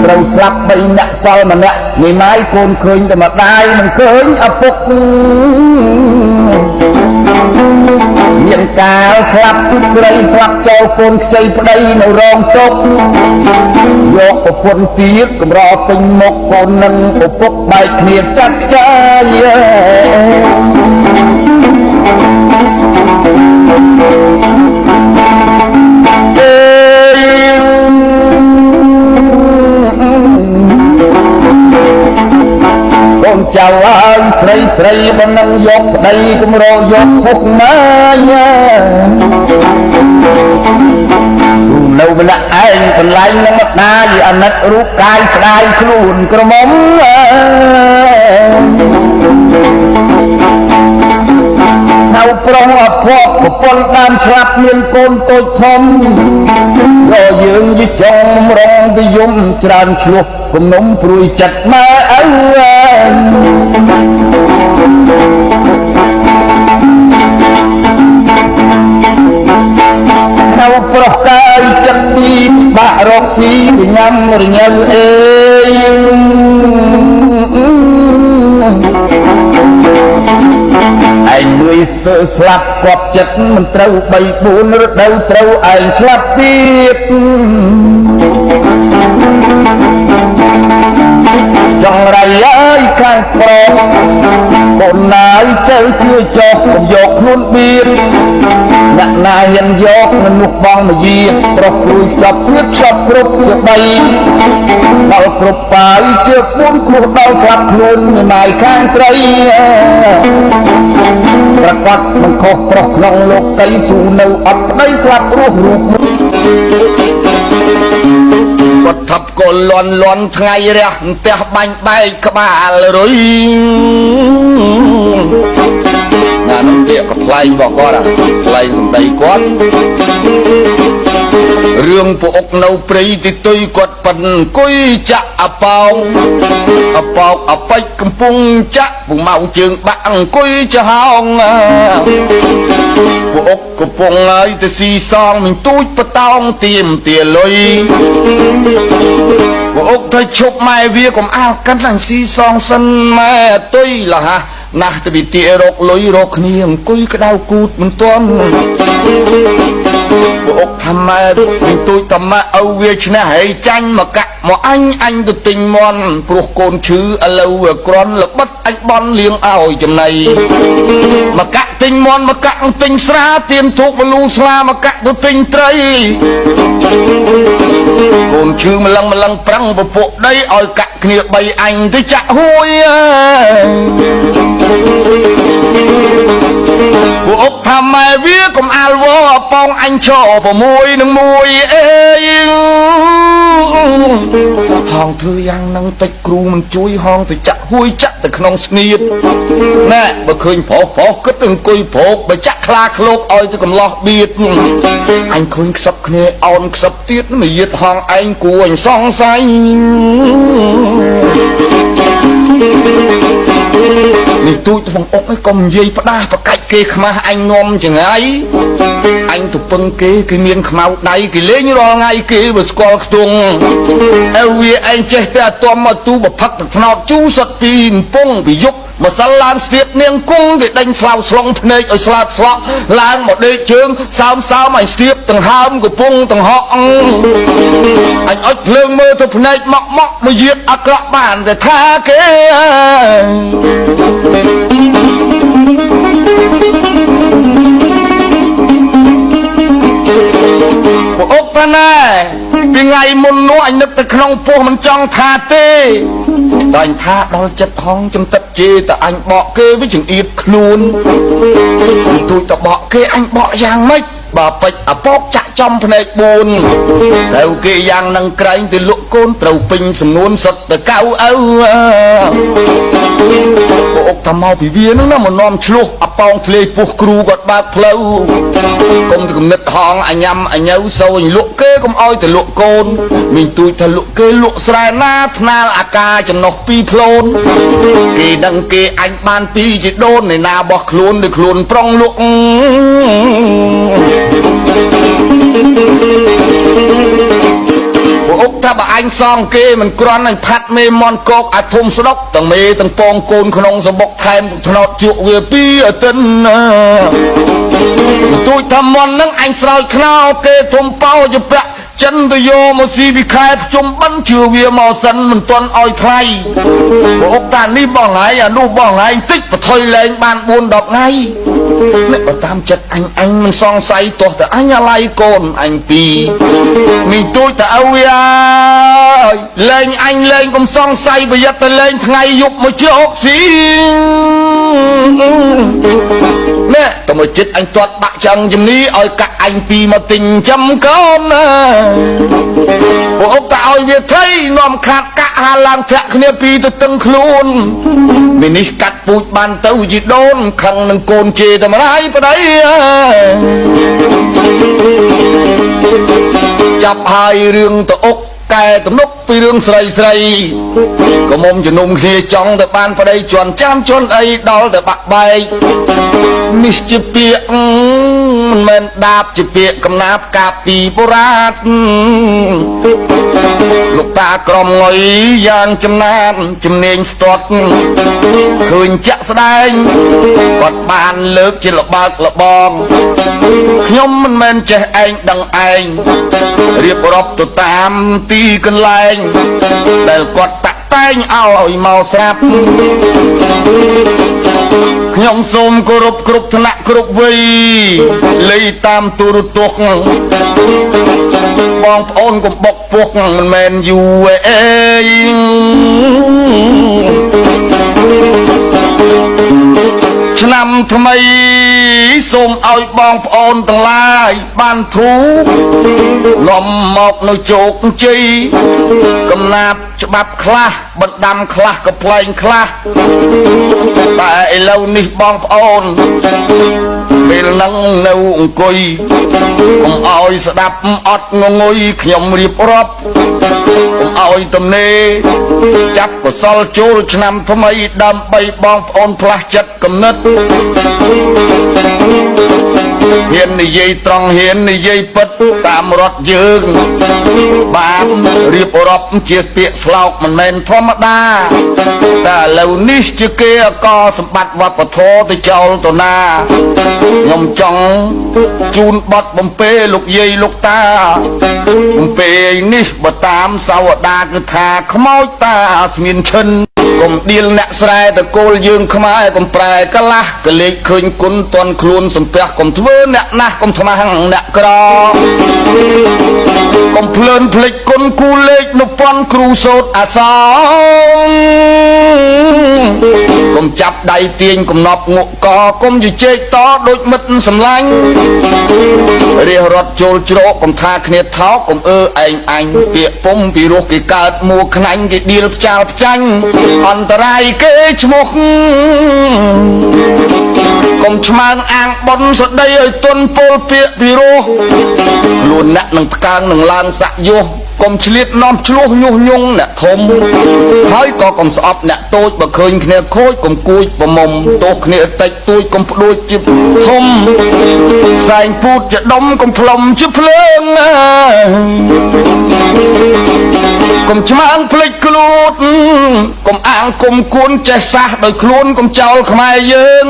ត្រូវស្លាប់3អ្នកសល់ម្នាក់នេះម៉ាយកូនឃើញតែម្ដាយមិនឃើញឪពុកមានកាលស្លាប់ស្រីស្លាប់ចោលកូនខ្ចីប្តីនៅរងទុកយកប្រពន្ធទៀតកម្រពេញមុខកូននឹងឪពុកបែកគ្នាចាត់ខ្ចាយកូនចៅហើយស្រីស្រីបើនឹងយកប្តីកម្រយកពុកម៉ាយាស៊ូនៅម្នាក់ឯងកន្លែងនឹងម្ដាយអាណិតរូបកាយស្ដាយខ្លួនក្រមុំហៅប្រុសអភ័ព្វប្រពន្ធបានស្លាប់មានកូនតូចធំយកយើងយីចង់រងវិយមច្រើនឆ្លោះគំនុំព្រួយចិត្តម៉ែឪហៅប្រុសកាយចិត្តទីបាក់រកស៊ីញ៉ាំរញ៉ៅអេឯងមួយស្ទើស្លាប់គាត់ចិត្តមិនត្រូវ3 4រដូវត្រូវឯងស្លាប់ទៀតចង់រៃអើយខាងប្រុសកូនណាយទៅជួយចោះកុំយកខ្លួនបៀតអ្នកណាហ៊ានយកមនុស្សបងមកយាប្រុសព្រួយស្លាប់ទៀតស្លាប់គ្រប់ជា3ដល់គ្រប់បាយជា4គ្រោះដល់ស្លាប់ខ្លួនមិនម៉ាយខាងស្រីប្រកាសមិនខុសប្រុសក្នុងលោកកៃស៊ូនៅអត់ប្តីស្លាប់រស់រូបគាត់ថាប់កូនលន់លន់ថ្ងៃរះផ្ទះបាញ់បែកក្បាលរុយណានឹងពាក្យកំ ថ្លែងរបស់គាត់ថ្លែងសម្ដីគាត់រឿងពួកអុកនៅព្រៃទីទុយគាត់ប៉ិនអង្គុយចាក់អប៉ោងអប៉ោងអប៉ិចកំពុងចាក់ពុំមកជើងបាក់អង្គុយចំហោងពួកអុកកំពុងហើយទៅស៊ីសងមិនទូចបតោងទៀមទាលុយពួកអុកទៅឈប់ម៉ែវាកុំអាលកាន់ឡើងស៊ីសងសិនម៉ែទុយលះណាស់ទៅវិទារកលុយរកគ្នាអង្គុយក្តៅគូតមិនទាន់ពួកអុកថាម៉ែមិនទូចតម៉ែឲ្យវាឈ្នះហើយចាញ់មកកាក់មកអញទៅទិញមន់ព្រោះកូនឈឺឥឡូវក្រន់ល្បិតអញបន់លៀងឲ្យចំណៃមកកាក់ទិញមន់មកកាក់ទិញស្រាទៀមធូបមលូស្លាមកកាក់ទៅទិញត្រីកូនឈឺម្លឹងប្រឹងពពួកដីឲ្យកាក់គ្នា3អញទៅចាក់ហួយពួកអុកថាម៉ែវាកុំអាលវប៉ងអញឈរ6នឹង1អេហងធ្វើយ៉ាងនឹងតិចគ្រូមិនជួយហងទៅចាក់ហួយចាក់ទៅក្នុងស្នៀតណែបើឃើញប្រុសគិតអង្គុយប្រោកបើចាក់ខ្លាឃ្លោកឲ្យទៅកំឡោះបៀតអញឃើញខ្សឹបគ្នាអោនខ្សឹបទៀតមកយាតហងឯងគួរអញសង្ស័យនេះទូចទៅបងអុកឯងកុំនិយាយផ្ដាស់ប្រកាច់គេខ្មាស់អញនាំចង្អៃអញទៅពឹងគេមានខ្មៅដៃគេលេងរាល់ថ្ងៃគេបើស្គាល់ខ្ទង់អើវាឯងចេះតែអត់មកទូបផឹកទឹកថ្នោតជូរសុតពីកំពង់ពីយុគម្សិលឡើងស្ទាបនាងគង់គេដេញស្លាវស្លងភ្នែកឲ្យស្លាប់ស្លក់ឡើងមកដេកជើងសើមឲ្យស្ទាបទាំងហើមកំពង់ទាំងហក់អញអុចភ្លើងមើលទៅភ្នែកមកមកយាតអាក្រក់បានតែថាគេពួកអុកតាណែពីថ្ងៃមុននោះអញនឹកទៅក្នុងពោះមិនចង់ថាទេតែអញថាដល់ចិត្តហងចំទឹកជេតែអញបកគេវាចង្អៀតខ្លួនទូចតបកគេអញបកយ៉ាងម៉េច bà bạch à bóp chạ trong phần này buồn đâu kia yang năng cánh từ lụa côn trầu pinh sầm nuôn sật từ cao âu bộ thầm mau bị viên nó một non chluộc à bong thề buộc cừu gọt bạc phâu công thì cũng nứt hòn anh nhâm anh nhớ sâu anh lụa kê công oi từ lụa côn mình tui thà lụa kê lụa sài na thna aka chấm nọc pi phôn kỳ đằng kỳ anh ban pi chỉ đôn này na bọc luôn được luôn prong lụa Úc ta bà anh xong kê mình con anh phát mê mon cốc à thôm sơ đốc tầng mê tầng pong côn khôn sơ bọc thêm thằng nọt chịu về pi ở tân tôi thầm mon nâng anh soi khao kê thôm bao cho bạc chân tôi vô mà si bị khai chung bắn chưa về màu sân mình toàn oi thay Úc ta đi bỏ ngay à nu bỏ ngay anh tích và thôi lên bàn buồn đọc ngay mẹ bảo tam chất anh mình xong say tốtแต่anh lại côn anh pi mình tôi ta ơi lên anh lên cũng xong say bây giờ ta lên ngày dục mà chưa ốc xí nè tao mà chết anh toát bạc chân chùm ní ơi cả anh pi mà tình chăm con ông ta ơi việc thấy nòm khát cả hà lang thẹn kia pi từ từng luôn mình đi cắt bụi bàn tàu gì đôn khăn nâng côn chê ta mà ai vào đấy chập hai rương tao ốc cài tụm nút pi rương sầy sầy có mồm chỉ nung kia trong tao ban vào đây tròn chăm tròn ấy đó là bạc bay Mr. Piek men đạp chỉ Piek cầm nạp cạp tì bô rát lúc ta cầm ngồi giang châm nan châm nên stọt khơi chắc xa đanh quạt bàn lược chỉ là bạc là bom nhóm men trẻ anh đằng anh riêng rộp tụi tam ti cân lành để quạt tạc tay ao ơi màu sạp nhóm xôm cô rụp cụp thân nạ cụp vây lấy tam tu rụt tuộc bong ôn cũng bọc buộc mình men dù năm thầm ấy xôm ơi bong ôn tầng lai ban thú ngòm mọc nơi chốt chi cầm nạp cho bạp khla bật đâm khla cặp plane khla tại lâu ní bong ôn mình nâng nâu cùi ông ơi sẽ đạp ọt ngồi nhom riệp rộp ông ơi tầm nê chắc của sol chô năm thầm ấy đâm bay bong ôn plas chất cầm nứt hiền này dây tròn hiền này dây bật tam rót dương bám riệp rộp chiếc tiệc sọc mình men thom đa ta lâu ní chưa kia có sầm bát và bát thô tới châu tổ na ngom trong chun bọt bầm pê lục dây lục ta bầm pê ní bọt tam sao đa cứ thà khói ta miền chân cùng điên nẹt sài từ cô dương khmai cùng prai cá la cái lệ khơi cún toàn khuôn sầm pẹt cùng thưa nẹt na cùng thầm hằng nẹt cò cùng phơn phịch cún cu lệ nụ pon cừu sốt à song cùng chập đầy tiền cùng nọp ngụ cò cùng gì chơi to đôi mứt sầm lanh ria rót chôl chỗ cùng tha khné tháo cùng anh tiệc pom bị ruột cái cát mua khanh cái điêu chào chanhอันตรายเกชมกกมชมางอ่างบนสดได้ต้นโปลเปียพิโรล้วนนักหนังกลางหนังลานสะโยกมเฉลี่ยน้อมชลุยยงเนี่ยทมให้ก็กมสอบเนี่ยโตบะเคยเนี่ยโคยกมกุยบะมมโตเนี่ยติดตุยกมโดยจิบทมใส่พูดจะดมกมพลมชิเพลิงกมชมางพลิกกลูดกมอ่างกมกวนใจซาโดยคล้วนกมเจ้าขมายยืน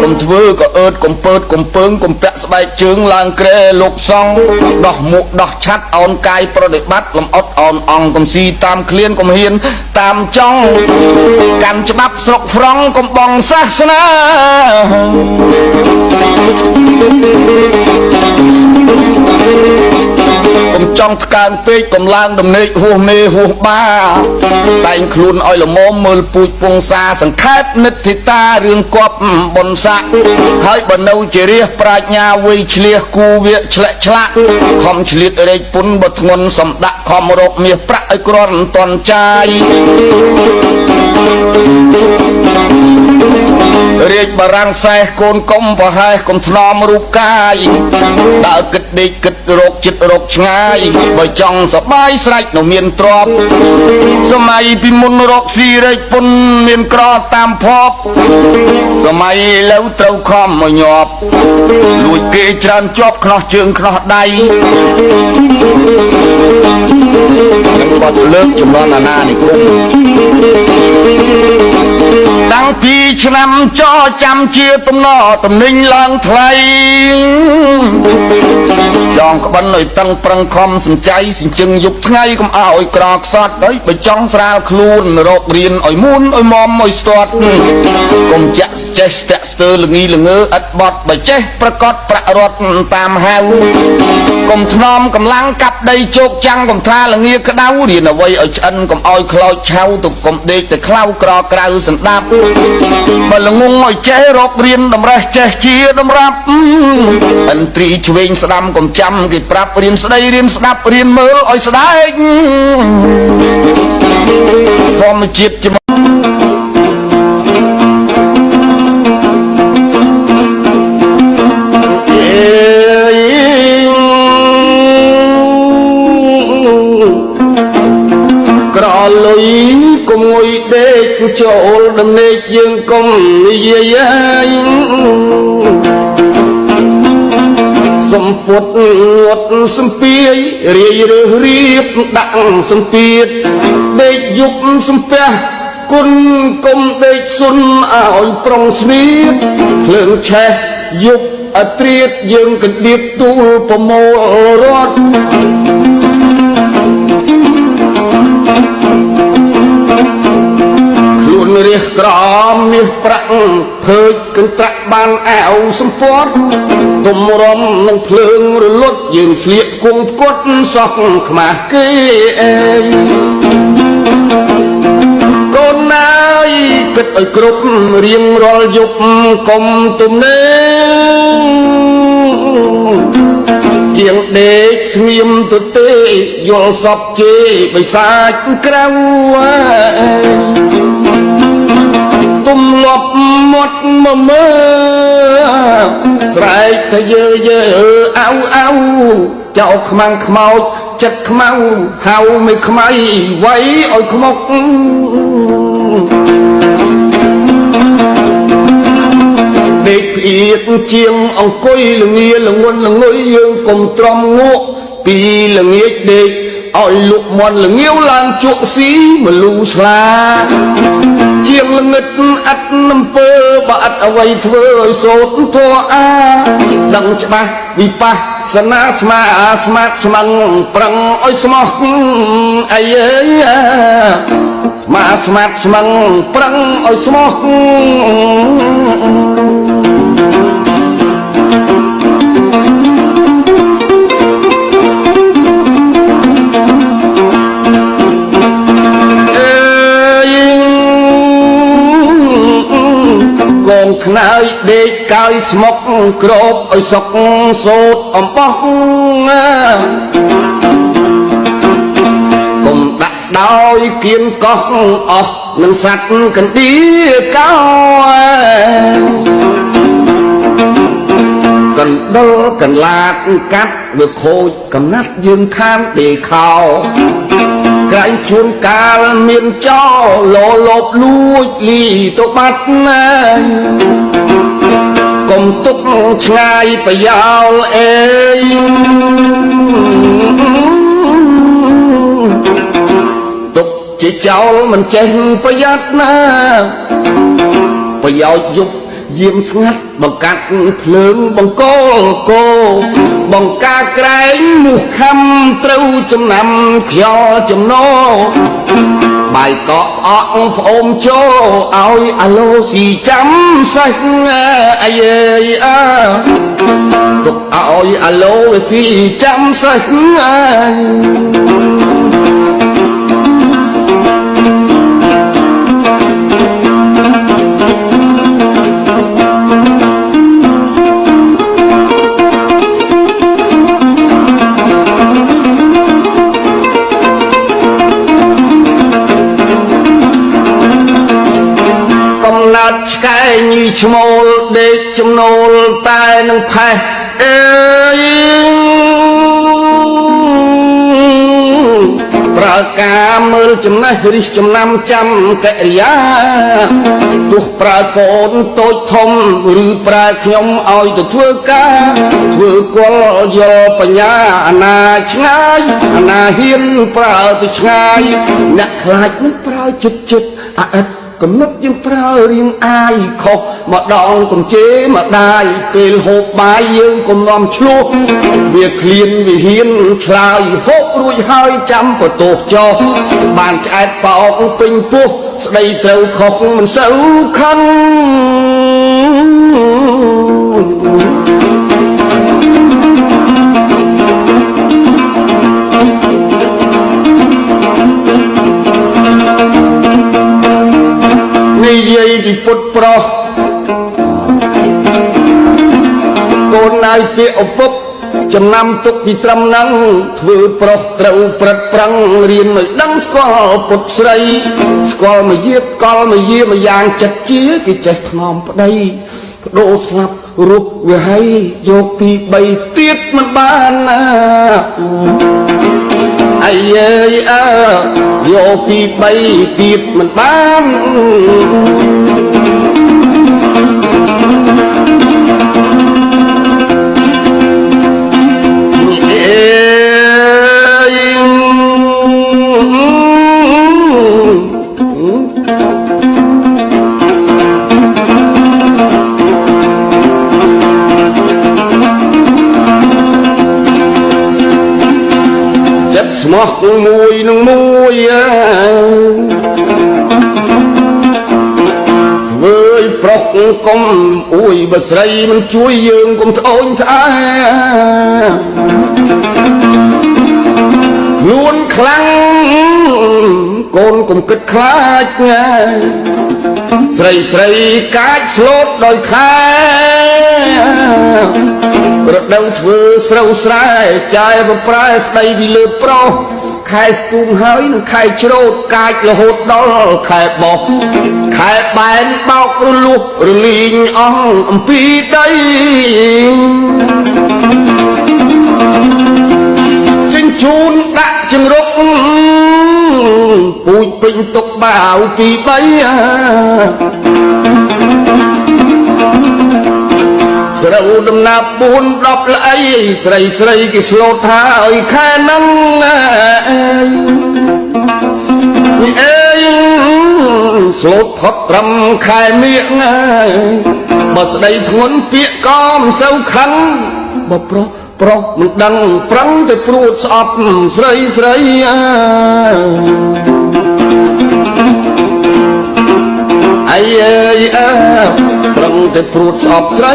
กมทเวก็เอิดกมเปิดกมเปิงกมแปะสบายเชิงลางเกลลูกซองดอกหมุกดอกชัดอ่อนกายประเดี๋ยวบัดลำอดอ่อนอ่องกมซีตามเคลียนกมเฮียนตามจ้องกันฉบับสกฟรองกมบองศาสนาก កុំចង់ថ្កើងពេកកំឡាងដំណេកហួសមេហួសបាតែងខ្លួនឲ្យល្មមមើលពូជពងសាសង្ខេបនិទ្ធិតារឿងគប់បុណ្យស័ក្តិហើយបើនៅជារាជប្រាជ្ញាវ័យឆ្លៀសគូវាឆ្លាក់ឆ្លាក់ខំឆ្លៀតរែកពុនបើធ្ងន់សំដាក់ខំរកមាសប្រាក់ឲ្យគ្រាន់តន់ចាយរាជបារាំងសេះកូនកុំប្រហែសកុំថ្នមរូបកាយដើរគិតដេកគិតរកចិត្តរកឆ្ងាយបើចង់សបាយស្រេចនៅមានទ្រព្យសម័យពីមុនរកស៊ីរែកពុនមានក្រតាមភពសម័យឥឡូវត្រូវខំមកញាប់លួចគេច្រើនជាប់ខ្នោះជើងខ្នោះដៃនឹងគាត់លើកចំនួនអាណានិគមតាំងពីឆ្នាំចចាំជាទំនតំណែងឡើងថ្លៃចងក្បិនឲ្យតឹងប្រឹងខំសំចៃសិញ្ជឹងយប់ថ្ងៃកុំឲ្យក្រខ្សត់ដោយបើចង់ស្រាលខ្លួនរករៀនឲ្យមុនឲ្យមុំឲ្យស្ទាត់កុំចាក់ចេះស្ទាក់ស្ទើរល្ងីល្ងើឥតបត់បើចេះប្រកាសប្រាក់រត់តាមហៅកុំថ្នមកម្លាំងកាប់ដីជោគចាំងកុំថាល្ងាក្តៅរៀនអ្វីឲ្យឆ្អិនកុំឲ្យខ្លោចឆៅទៅកុំដេកតែខ្លៅក្រក្រៅសណ្ដាប់បើល្ងងឲ្យចេះរករៀនតម្រេះចេះជាតម្រាប់ឥន្ទ្រីឆ្វេងស្ដាំកុំចាំគេប្រាប់រៀនស្ដីរៀនស្ដាប់រៀនមើលឲ្យស្ដែកធម្មជាតិក្រលុយកុំងុយដេកចូលដំណេកយើងកុំនិយាយសំពុតងត់សំពីយរាយរើសរៀបដាក់សំពីតដេកយប់សំពះគុណគុំដេកសុនឲ្យប្រុងស្នៀតភ្លើងឆេះយប់អត្រៀតយើងកណ្ដៀបទូលប្រមូលរត់ខ្លួនរះក្រមមាសប្រាក់ភើចកន្ត្រាក់បានអាវសំពត់ទុំរំនឹងភ្លើងរលត់យើងស្លៀកគង់ផ្គត់សោះខ្មាស់គេឯងកូនណាយគិតឲ្យគ្រប់រៀងរាល់យប់កុំទំនេរជាងដេកស្ងៀមទៅទេយល់សពជេបិសាចក្រៅទុំលប់មាត់មកមើលស្រែកថាយើយើអៅអៅចោលខ្មាំងខ្មោចចិត្តខ្មៅហៅមិនខ្មៃໄວឲ្យខ្មុកដេកភ្អៀតជាងអង្គុយល្ងាល្ងន់ល្ងុយយើងកុំទ្រាំងក់ពីល្ងាចដេកឲ្យលក់មន់ល្ងាវឡើងជក់ស៊ីមលូស្លាជាងល្ងិតអត់អំពើបើអត់អ្វីធ្វើឲ្យសូត្រធម៌អាដឹងច្បាស់វិបស្សនាស្មាស្មាតស្មឹងប្រឹងឲ្យស្មោះអីអើយស្មាស្មាតស្មឹងប្រឹងឲ្យស្មោះកងខ្នើយដេកកាយស្មុកក្របឲ្យសុកសូតអំបោះកុំដាក់ដោយគៀនកោះអស់នឹងសัตว์កណ្ដៀកោកណ្ដុលកន្លាតកាត់វាខូចកំណាត់យើងខានទេខោក្រែងជួនកាលមានចោលលបលួចលីទៅបាត់ណាកុំទុកឆ្ងាយប្រយោលអេទុកជាចោលមិនចេះប្រយ័ត្នណាប្រយោជន៍យប់ យាមស្ងាត់បង្កាត់ភ្លើងបង្កកោបង្ការក្រែងមុខខំត្រូវចំណាំខ្យល់ចំណោបាយកក់អកប្អូនចូលឲ្យអាឡូស៊ីចាំសេះអាយអើទុកឲ្យអាឡូស៊ីចាំសេះឆ្កែញីឈ្មោលដេកចំណូលតែនឹងផេះអើយប្រើការមើលចំណេះរិះចំណាំចាំកិរិយាទោះប្រើកូនតូចធំឬប្រើខ្ញុំឲ្យទៅធ្វើការធ្វើគល់យល់បញ្ញាអាណាឆ្ងាយអាណាហ៊ានប្រើទៅឆ្ងាយអ្នកខ្លាចនឹងប្រើចិត្តអឥតកំណត់យើងប្រើរៀងអាយខុសម្ដងកំជេរម្ដាយពេលហូបបាយយើងកុំនាំឆ្លោះវាឃ្លានវិហ៊ានឆ្លើយហូបរួចហើយចាំបន្ទោសចោលបានឆ្អែតបោកពេញពោះស្ដីត្រូវខុសមិនសូវខឹងនិយាយពីពុតប្រុសកូនណៃពាក្យឪពុកចំណាំទុកពីត្រឹមហ្នឹងធ្វើប្រុសត្រូវព្រឹត្តប្រឹងរៀនឲ្យដឹងស្គាល់ពុតស្រីស្គាល់មកយាបកលមកយាម្យ៉ាងចិត្តជាគេចេះថ្នមប្តីបដូរស្លាប់រុះវាហើយយកពី3ទៀតមិនបានណាអាយអើយកពី3ទៀតមិនបានស្មោះមួយនឹងមួយធ្វើឲ្យប្រុសកុំអួយបើស្រីមិនជួយយើងកុំត្អូញត្អែខ្លួនខ្លាំងកូនកុំគិតខ្លាចស្រីកាចស្លូតដោយខែរដូវធ្វើស្រូវស្រែចាយបប្រែស្ដីពីលើប្រុសខែស្ទូងហើយនឹងខែច្រូតកាចរហូតដល់ខែបោះខែបែនបោករលុះរលីងអស់អំពីដីចិញ្ជូនដាក់ជង្រុកពូជពេញទុកបាវពី3ស្រូវដំណាប់4 10ល្អីស្រីគេស្លូតហើយខែហ្នឹងអើយស្លូតផុត5ខែមៀកបើស្ដីធ្ងន់ពាក្យក៏មិនសូវខឹងបើប្រុសមិនដឹងប្រឹងទៅព្រួតស្អប់ស្រីអាយអើប្រឹងតែព្រួតស្អប់ស្រី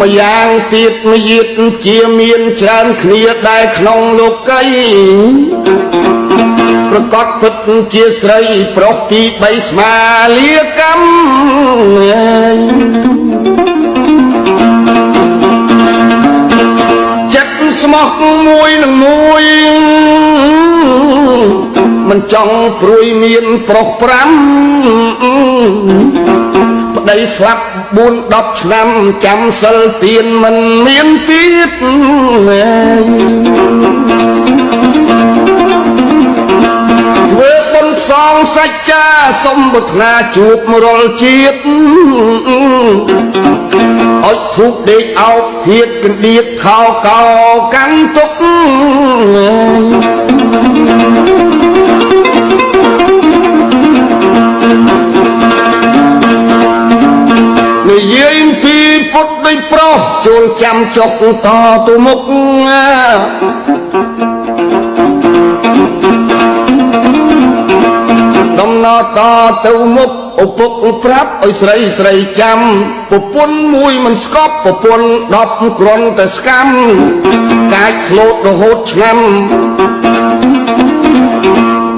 ម្យ៉ាងទៀតមកយៀតជាមានច្រើនគ្នាដែរក្នុងលោកីប្រកបពិតជាស្រីប្រុសពី3ស្មាលាកម្មចិត្តស្មោះមួយនឹងមួយមិនចង់ព្រួយមានប្រុស5ប្តីស្លាប់4-10ឆ្នាំចាំសិលទៀនមិនមានទៀតធ្វើបុណ្យផ្សងសច្ចាសុំប្រាថ្នាជួបរាល់ជាតិ អុចធូបដេកអោបធៀបកណ្ដៀបខោកោកាន់ទុកនិយាយពីពុតដូចប្រុសជួលចាំចុះតទៅមុខដំណើរតទៅមុខឪពុកប្រាប់ឲ្យស្រីស្រីចាំប្រពន្ធមួយមិនស្កប់ប្រពន្ធ10គ្រាន់តែស្កាំកាចស្លូតរហូតឆ្នាំ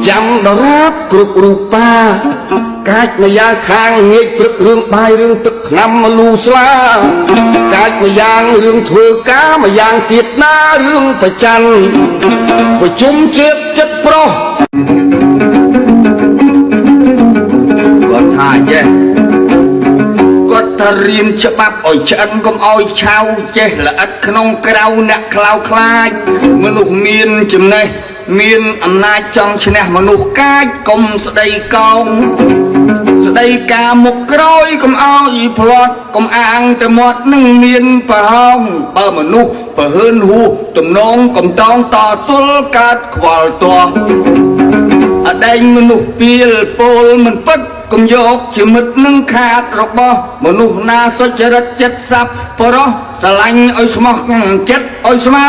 ចាំដរាបគ្រប់រូបាកាចម្យ៉ាងខាងងាកព្រឹករឿងបាយរឿងទឹកថ្នាំមលូស្លាកាចម្យ៉ាងរឿងធ្វើការម្យ៉ាងទៀតណារឿងប្រច័នប្រជុំជាតិចិត្តប្រុសគាត់ថាចេះគាត់ថារៀនច្បាប់ឲ្យឆ្អិនកុំឲ្យឆៅចេះល្អិតក្នុងក្រៅអ្នកខ្លោចខ្លាចមនុស្សមានចំណេះមានអំណាចចង់ឈ្នះមនុស្សកាចកុំស្ដីកោងស្ដីការមុខក្រោយកុំឲ្យផ្លាត់កុំអាងតែមាត់នឹងមានប្រហោងបើមនុស្សបើហឿនហួសទំនងកុំតងតទល់កើតខ្វល់ទោះអដែងមនុស្សពីលពលមិនពិតកុំយកជាមិត្តនឹងខាតរបស់មនុស្សណាសុចរិតចិត្តស័ព្ទបរោះស្រឡាញ់ឲ្យស្មោះចិត្តឲ្យស្មើ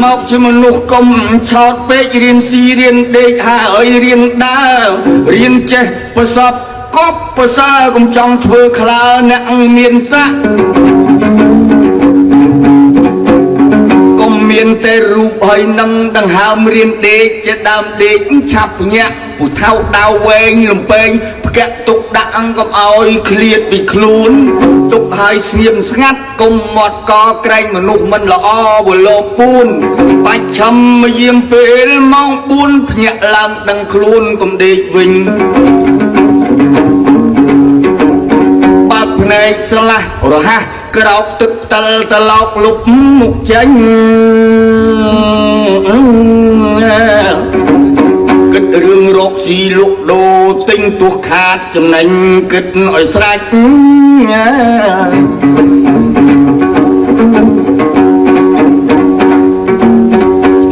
មកជាមនុស្សកុំឆោតពេករៀនស៊ីរៀនដេកហើយរៀនដើររៀនចេះប្រសពកប់ប្រសើរកុំចង់ធ្វើខ្លើអ្នកមានស័ក្តិកុំមានតែរូបហើយនឹងដង្ហើមរៀនដេកជាដើមដេកឆាប់ញាក់ពូថៅដៅវែងលំពេងផ្កាក់ទុកដាក់អង្គកុំឲ្យឃ្លាតពីខ្លួនទុកហើយស្ងៀមស្ងាត់កុំមាត់កក្រែងមនុស្សមិនល្អវលោពួនបាច់ឈឹមមកយាមពេលម៉ោង4ភ្ញាក់ឡើងដឹងខ្លួនកុំដេកវិញបើកភ្នែកស្រឡះរហ័សក្រោកទឹកតិលត្រឡោកលុបមុខចេញគិតរឿងរកស៊ីលក់ដូរទិញទោះខាតចំណេញគិតឲ្យស្រេច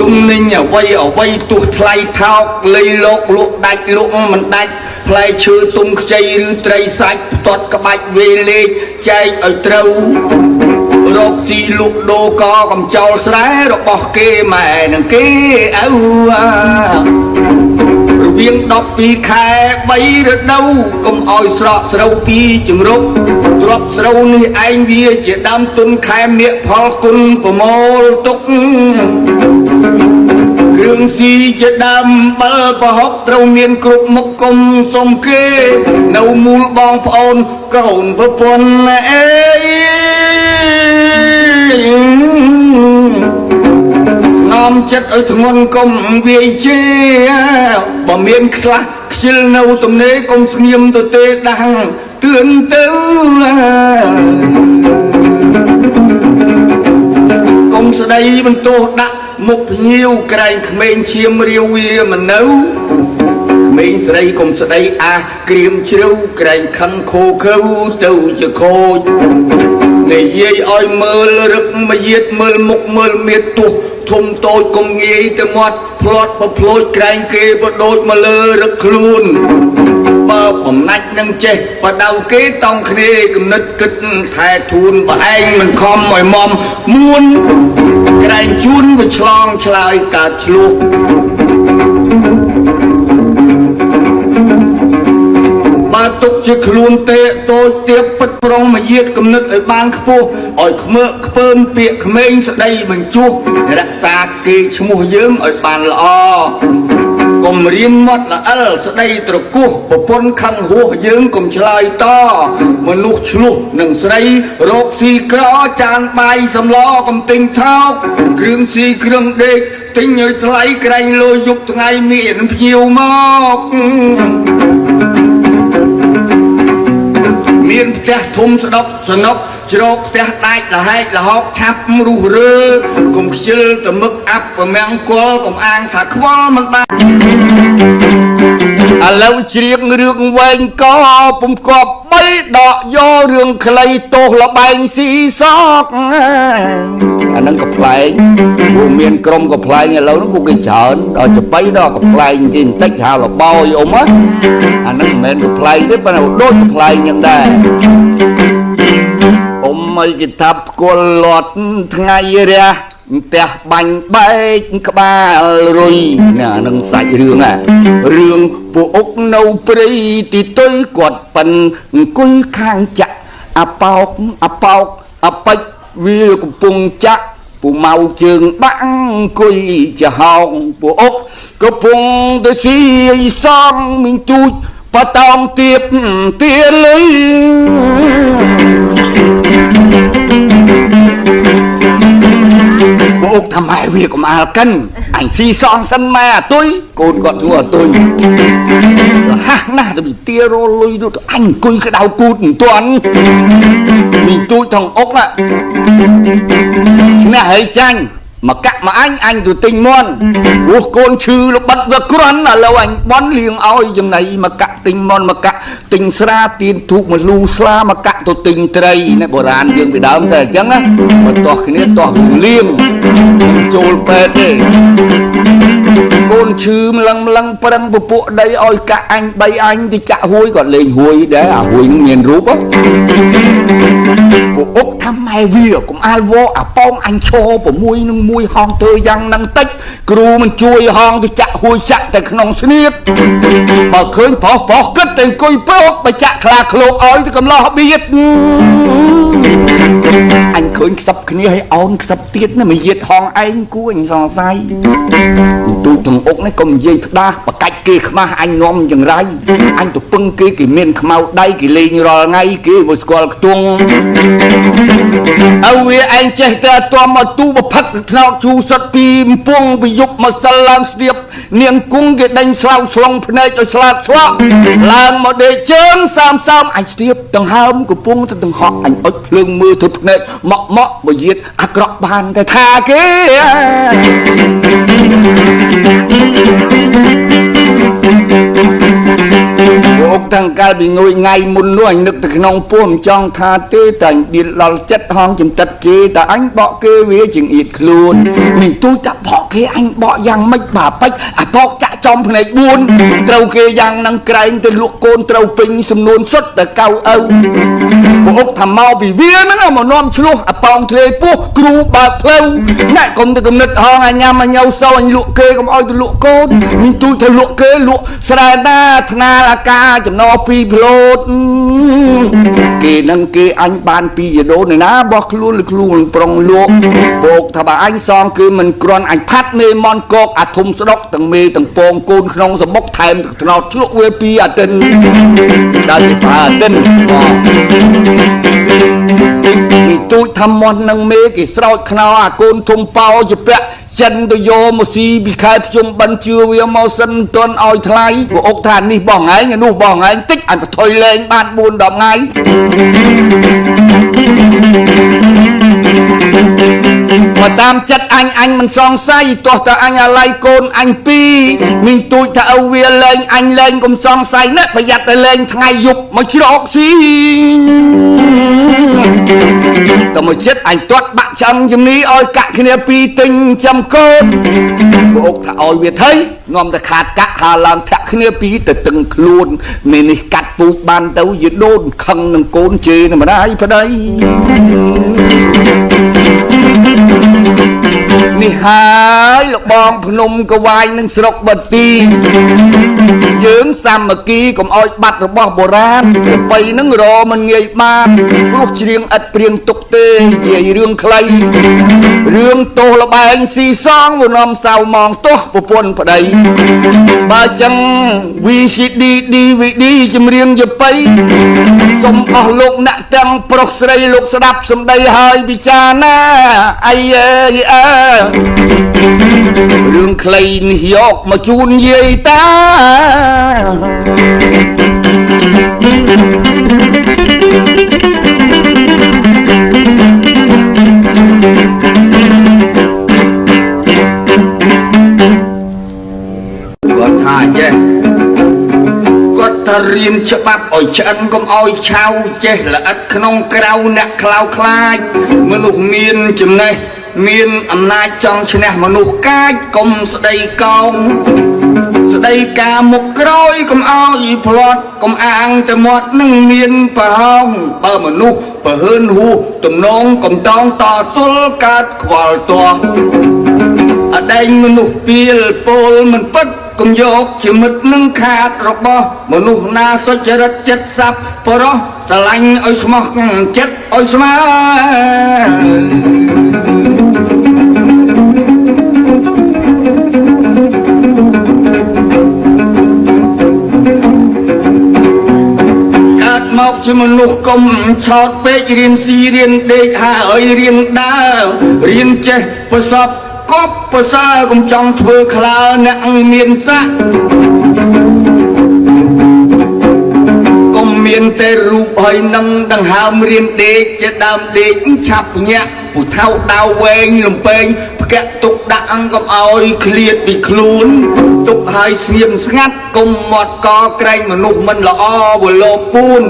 ទំនិញអ្វីទោះថ្លៃថោកលៃលោកលក់ដាច់លក់មិនដាច់ផ្លែឈើទុំខ្ចីឬត្រីសាច់ផ្ទាត់ក្បាច់វេលេខចែកឲ្យត្រូវរកស៊ីលក់ដូរក៏កំចោលស្រែរបស់គេម៉ែនឹងគេឪរវាង12ខែ3រដូវកុំឲ្យស្រកស្រូវពីជំរុកទ្របស្រូវនេះឯងវាជាដើមទុនខែមាសផលគុណប្រមូលទុកគ្រឿងស៊ីជាដើមបើប្រហុកត្រូវមានគ្រប់មុខគុំសុំគេនៅមូលបងប្អូនកូនប្រពន្ធអេនាំចិត្តឲ្យធ្ងន់កុំវាយជេបើមានខ្លះខ្ជិលនៅទំនេរកុំស្ងៀមទៅទេដាំងទឿនទៅកុំស្ដីបន្ទោសដាក់មុខភ្ញៀវក្រែងក្មេងឈាមរាវវាមិននៅក្មេងស្រីកុំស្ដីអាក្រៀមជ្រៅក្រែងខឹងខូខើទៅជាខូចនិយាយឲ្យមើលរឹកមកយាតមើលមុខមើលមៀតទោះធំតូចកុំងាយទៅមាត់ផ្លាត់ប្រផ្លូចក្រែងគេបដូចមកលើរឹកខ្លួនបើបំណាច់នឹងចេះបដៅគេតង់គ្នាគំនិតគិតថែធួនបើឯងមិនខំឲ្យមុំមួនក្រែងជួនវាឆ្លងឆ្លើយកើតឆ្លោះបើទុកជាខ្លួនទេតូចទៀបពិតប្រុងមកយាតគំនិតឲ្យបានខ្ពស់ឲ្យខ្មើខ្ពើមពាកក្មេងស្ដីបញ្ជុះរក្សាគេឈ្មោះយើងឲ្យបានល្អកុំរៀនមាត់ល្អិលស្ដីត្រគោះប្រពន្ធខឹងហួសយើងកុំឆ្លើយតមនុស្សឆ្លោះនឹងស្រីរកស៊ីក្រចានបាយសម្លកំទិញថោកគ្រឿងស៊ីគ្រឿងដេកទិញឲ្យថ្លៃក្រែងលុយយប់ថ្ងៃមានភ្ញៀវមកម មានផ្ទះធំស្ដុកសនុកជ្រោកផ្ទះដាច់លហែកលហោកឆាប់រុះរើកុំខ្ជិលទៅមឹកអាប់ប្រមាំងគល់កុំអាងថាខ្វល់មិនបានឥឡូវជ្រៀងរឿងវែងក៏ពុំគប់បីដកយករឿងខ្លីទោសលបែងស៊ីសកអានឹងកំ ប្លែងព្រោះមានក្រុមកំ ប្លែងឥឡូវហ្នឹងគេច្រើនដល់ចបីដល់កំ ប្លែងទីបន្តិចថាលបោយអ៊ំអាហ្នឹងមិនមែនកំ ប្លែងទេប៉ុន្តែដូចកំ ប្លែងយ៉ាងដែរអ៊ំមកគេថាផ្គល់លាត់ថ្ងៃរះផ្ទះបាញ់បែកក្បាលរុយណានឹងសាច់រឿងរឿងពួកអុកនៅព្រៃទីទុយគាត់ប៉ិនអង្គុយខាងចាក់អាប៉ោកអាពេចវាកំពុងចាក់ពូម៉ៅជើងបាក់អង្គុយចាហោងពួកអុកកំពុងទៅស៊ីសងមីងទូចបតោងទៀបទាលុយពួកអុកថាម៉ែវាកុំអាលកិនអញស៊ីសងសិនម៉ែអាទុយកូនគាត់សួរអាទុយហាស់ណាស់ទៅទារលុយទៅអញអង្គុយក្តៅគូតមិនទាន់មីងទូចថងអុកឈ្នះហើយចាញ់មកកាក់មកអញទៅទិញមន់ព្រោះកូនឈឺល្បិតវាក្រាន់ឥឡូវអញបន់លៀងឲ្យចំណៃមកកាក់ទិញមន់មកកាក់ទិញស្រាទៀនធូបមកលូស្លាមកកាក់ទៅទិញត្រីណែបុរាណយើងពីដើមតែអញ្ចឹងណាបើទាស់គ្នាទាស់លៀងចូលពេទ្យទេកូនឈឺម្លឹងប្រឹងពពួកដីឲ្យកាក់អញ3អញទៅចាក់ហួយគាត់លេងហួយដែរអាហួយមានរូបពួកអុកថាម៉ែវាកុំអាលវអាប៉ោងអញឈរ6នឹង1ហងទៅយ៉ាងនឹងតិចគ្រូមិនជួយហងទៅចាក់ហួយចាក់តែក្នុងស្នៀតបើឃើញប្រុសគិតតែអង្គុយប្រុសបើចាក់ខ្លាឃ្លោកឲ្យទៅកំឡោះបៀតអញឃើញខ្សឹបគ្នាឲ្យអោនខ្សឹបទៀតណាមកយាតហងឯងគួរអញសង្ស័យទូចទាំងអុកនេះកុំនិយាយផ្ដាស់បកាច់គេខ្មាស់អញនាំយ៉ាងไรអញទៅពឹងគេមានខ្មៅដៃគេលេងរាល់ថ្ងៃគេមកស្គាល់ខ្ទង់ឲ្យវាឯងចេះតែጧមមកទូបផឹកថ្នោតជូសុតពីកំពងវិយុបមកសិលឡើងស្ទាបនាងគង់គេដេញស្លៅស្លងភ្នែកឲ្យស្លាតស្លក់ឡើងមកដេកជើងសើមអញស្ទាបដង្ហើមកំពុងទៅដង្ហក់អញអុចភ្លើងមើលទៅភ្នែកមកបើយាតអាក្រក់បានតែថាគេអុកតាំងកាលពីងួយថ្ងៃមុននោះអញនឹកទៅក្នុងពោះមិនចង់ថាទេតែអញឌៀលដល់ចិត្តហងចំតិតគេតែអញបកគេវាជាងអៀតខ្លួននេះទូចតាបកគេអញបកយ៉ាងម៉េចបាពេចអាបកចាក់ចំភ្នែក4ត្រូវគេយ៉ាងនឹងក្រែងទៅលក់កូនត្រូវពេញសំនួនសុទ្ធតែកៅឪពួកអុកថាមកពីវាហ្នឹងមកនាំឆ្លោះអាប៉ោងធ្លេពោះគ្រូបើកផ្លូវណែកុំទៅគំនិតហងអញញ៉ាំអញញ៉ៅសោអញលក់គេកុំឲ្យទៅលក់កូននេះទូចទៅលក់គេលក់ស្រែណាថ្នាលអាកាចំណោពីផ្លូតគេនឹងគេអញបានពីយដូនណាបោះខ្លួនឬខ្លួនប្រុងលក់បោកថាបើអញសងគឺមិនគ្រាន់អញផាត់មេមនកកអាធំស្ដុកទាំងមេទាំងពងកូនក្នុងសបុកថែមថ្នោតឆ្លក់វាពីអាទិនដល់ពីអាទិននេះទូចថាមន់នឹងមេគេស្រោចខ្នោអាកូនធំប៉ោជាពាក់ចិនទៅយកមកស៊ីពីខែភ្ជុំបិណ្ឌជឿវាមកសិនតន់ឲ្យថ្លៃពួកអុកថានេះបងឯងនោះបងឯងតិចអញបថុយលេងបាន4-10ថ្ងៃមកតាមចិត្តអញមិនសង្ស័យទោះតែអញអាឡ័យកូនអញ2មីងទូចថាឪវាលេងអញលេងកុំសង្ស័យណាប្រយ័ត្នតែលេងថ្ងៃយប់មកច្រកស៊ីតែមកចិត្តអញទាត់បាក់ចំជំនីឲ្យកាក់គ្នា2ទិញចំកូនពួកអុកថាឲ្យវាថៃនាំតែខាតកាក់ហាឡើងធាក់គ្នា2ទៅតឹងខ្លួនមេនេះកាត់ពូជបានទៅយដូនខឹងនឹងកូនជេរនឹងម្ដាយប្តីនេះហើយលបងភ្នំកវាយនឹងស្រុកបាទីយើងសាមគ្គីកុំឲ្យបាត់របស់បុរាណទៅបីនឹងរមិនងាយបានព្រោះច្រៀងឥតព្រៀងទុកទេនិយាយរឿងខ្លីរឿងទោសលបែងស៊ីសងវនំសៅมองទោសប្រពន្ធប្តីបើចឹង VCD DVD ចម្រៀងយបៃសូមអស់លោកអ្នកទាំងប្រុសស្រីលោកស្ដាប់សម្ដីហើយពិចារណាអីអើរឿងខ្លីនេះយកមកជូនយាយតា ច្បាប់ឲ្យឆ្អិនកុំឲ្យឆៅចេះល្អិតក្នុងក្រៅអ្នកខ្លោចខ្លាចមនុស្សមានចំណេះមានអំណាចចង់ឈ្នះមនុស្សកាចកុំស្ដីកោងស្ដីការមុខក្រោយកុំឲ្យផ្លាត់កុំអាងតែមាត់នឹងមានប្រហោងបើមនុស្សបើហ៊ើនហួសទំនងកុំតងតទល់កើតខ្វល់ទាស់អដែងមនុស្សពីលពោលមិនពិតកុំយកជាមិត្តនឹងខាតរបស់មនុស្សណាសុចរិតចិត្តស័ព្ទបរោះស្រឡាញ់ឲ្យស្មោះចិត្តឲ្យស្មើមកជាមនុស្សកុំឆោតពេករៀនស៊ីរៀនដេកហើយរៀនដើររៀនចេះប្រសពគប់ប្រសើរកុំចង់ធ្វើខ្លើអ្នកមានស័ក្តិកុំមានតែរូបហើយនឹងដង្ហើមរៀនដេកជាដើមដេកឆាប់ញាក់ពូថៅដាវវែងលំពេងផ្កាក់ទុកដាក់អង្គកុំឲ្យឃ្លាតពីខ្លួនទុកឲ្យស្ងៀមស្ងាត់កុំមាត់កក្រែងមនុស្សមិនល្អវលោពួន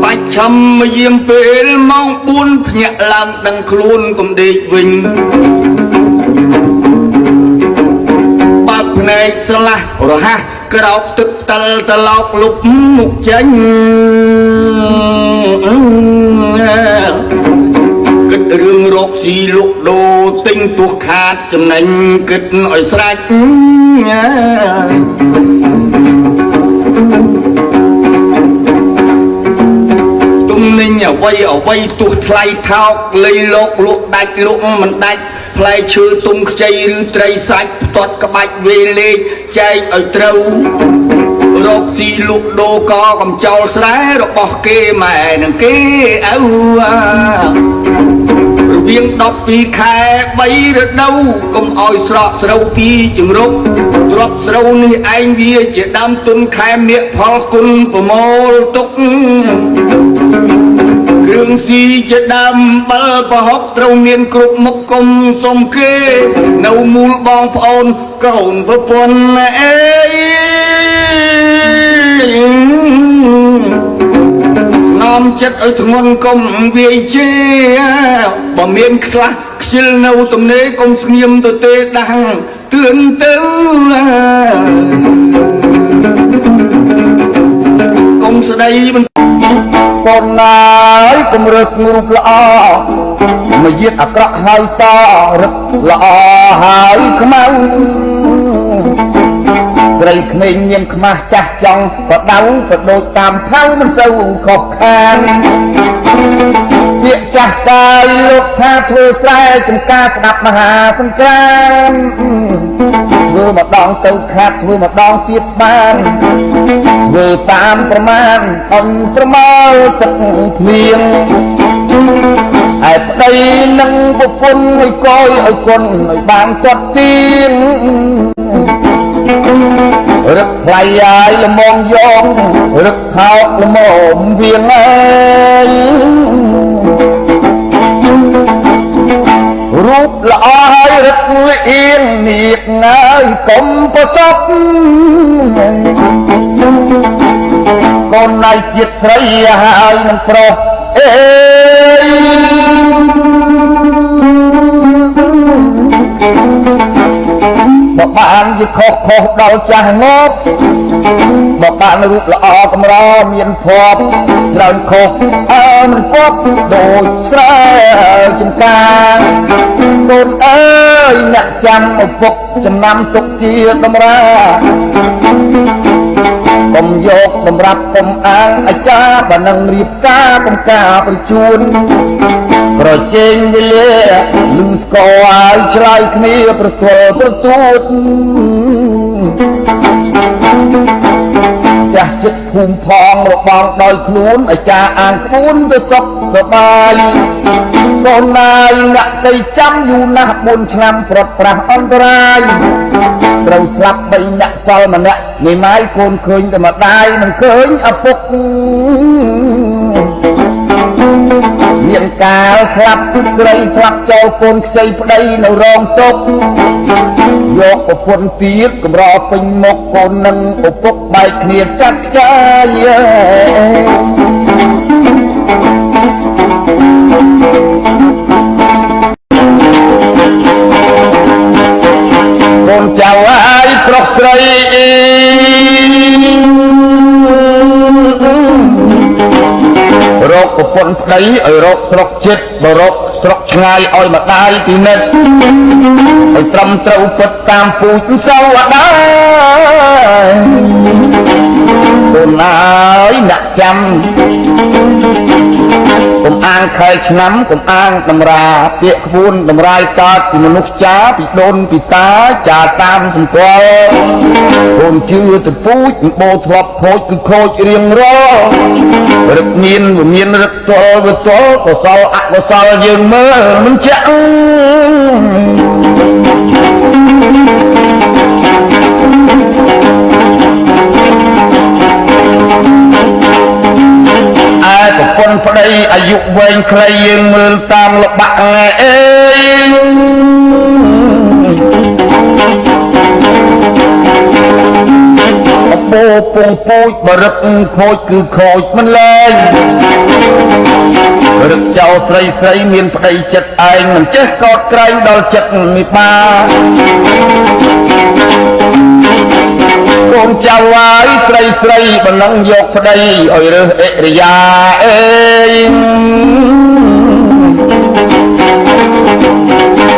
បាច់ឆំមកយាមពេលម៉ោង4ភ្ញាក់ឡើងដឹងខ្លួនកុំដេកវិញបើកភ្នែកស្រឡះរហ័សក្រោកទឹកតលតឡោកលុបមុខចេញគិតរឿងរកស៊ីលក់ដូរទិញទោះខាតចំណេញគិតឲ្យស្រេចទំនិញអ្វីទោះថ្លៃថោកលៃលោកលក់ដាច់លក់មិនដាច់ផ្លែឈើទុំខ្ចីឬត្រីសាច់ផ្ទាត់ក្បាច់វេលេខចែកឲ្យត្រូវរកស៊ីលក់ដូរក៏កំចោលស្រែរបស់គេម៉ែនឹងគេឪរវាង12ខែ3រដូវកុំឲ្យស្រកស្រូវពីជំរុកទ្រពស្រូវនេះឯងវាជាដើមទុនខែមាសផលគុណប្រមូលទុកគ្រឿងស៊ីជាដើមបើប្រហុកត្រូវមានគ្រប់មុខកុំសុំគេនៅមូលបងប្អូនកូនប្រពន្ធអេនាំចិត្តឲ្យធ្ងន់កុំវាយជេបើមានខ្លះខ្ជិលនៅទំនេរកុំស្ងៀមទៅទេដាំងទឿនទៅកុំស្ដីមិនកូនណាយកុំរឹករូបល្អមកយាតអាក្រក់ហើយសារឹកល្អហើយខ្មៅស្រីក្មេងមានខ្មាស់ចាស់ចង់ក៏ដៅក៏ដូចតាមថៅមិនសូវខុសខានពាក្យចាស់កាយលោកថាធ្វើស្រែចំការស្ដាប់មហាសង្គ្រាមធ្វើម្ដងទៅខាត់ធ្វើម្ដងទៀតបានធ្វើតាមប្រមាណអន់ប្រមើលទឹកភ្លៀងឯប្តីនឹងប្រពន្ធឲ្យកយឲ្យគុណឲ្យបានគាត់ទៀងរឹកថ្លៃហើយល្មងយករឹកខោល្មមវាងហើយរូបល្អហើយរឹកលៀងនៀកហើយកុំប្រសពកូនណៃជាតិស្រីហើយនឹងប្រុសអេបើបានជាខុសដល់ចាស់ងប់បើបានរូបល្អកម្រមានភ័ព្វច្រើនខុសមិនគប់ដូចស្រែចំការកូនអើយអ្នកចាំឪពុកចំណាំទុកជាតម្រាកុំយកតម្រាប់កុំអាងអាចារ្យបើនឹងរៀបការកំការប្រជូនប្រជែងវេលាលឺស្គរឲ្យឆ្លើយគ្នាប្រទល់ប្រទួតចាស់ចិត្តភូមិផងរបងដោយខ្លួនអាចារ្យអាងក្បួនទៅសុខសប្បាយកូនណាយអ្នកទៅចាំយូរណាស់4ឆ្នាំប្រត់ប្រាស់អន្តរាយត្រូវស្លាប់3អ្នកសល់ម្នាក់នេះម៉ាយកូនឃើញតែម្ដាយមិនឃើញឪពុកមានកាលស្លាប់ស្រីស្លាប់ចោលកូនខ្ចីប្តីនៅរងទុកយ យកប្រពន្ធទៀតកំរពេញមកកូននឹងឪពុកបែកគ្នាចាត់ខ្ចាយកូនចៅហើយប្រុសស្រីរកប្រពន្ធប្តីឲ្យរកស្រុកចិត្តបើរកស្រុកឆ្ងាយឲ្យម្ដាយពីនិតឲ្យត្រឹមត្រូវពិតតាមពូជសៅអដាយកូនអើយអ្នកចាំកុំអាងខែឆ្នាំកុំអាងតម្រាពាក្យក្បួនតម្រាយកើតពីមនុស្សចាពីដូនពីតាចាតាមសម្គាល់កូនជឿទៅពូជបោធ្លាប់ខូចគឺខូចរៀងរាល់រឹកមានរឹកទល់វាទល់កុសលអកុសលយើងមើលមិនចាក់ប្រពន្ធប្តីអាយុវែងខ្លីយើងមើលតាមលបាក់អេបោពងពូជបរឹកខូចគឺខូចមិនលែងរឹកចៅស្រីមានប្តីចិត្តឯងមិនចេះកោតក្រែងដល់ចិត្តមីបាកូនចៅហើយស្រីបើនឹងយកប្តីឲ្យរើសអិរិយាអេ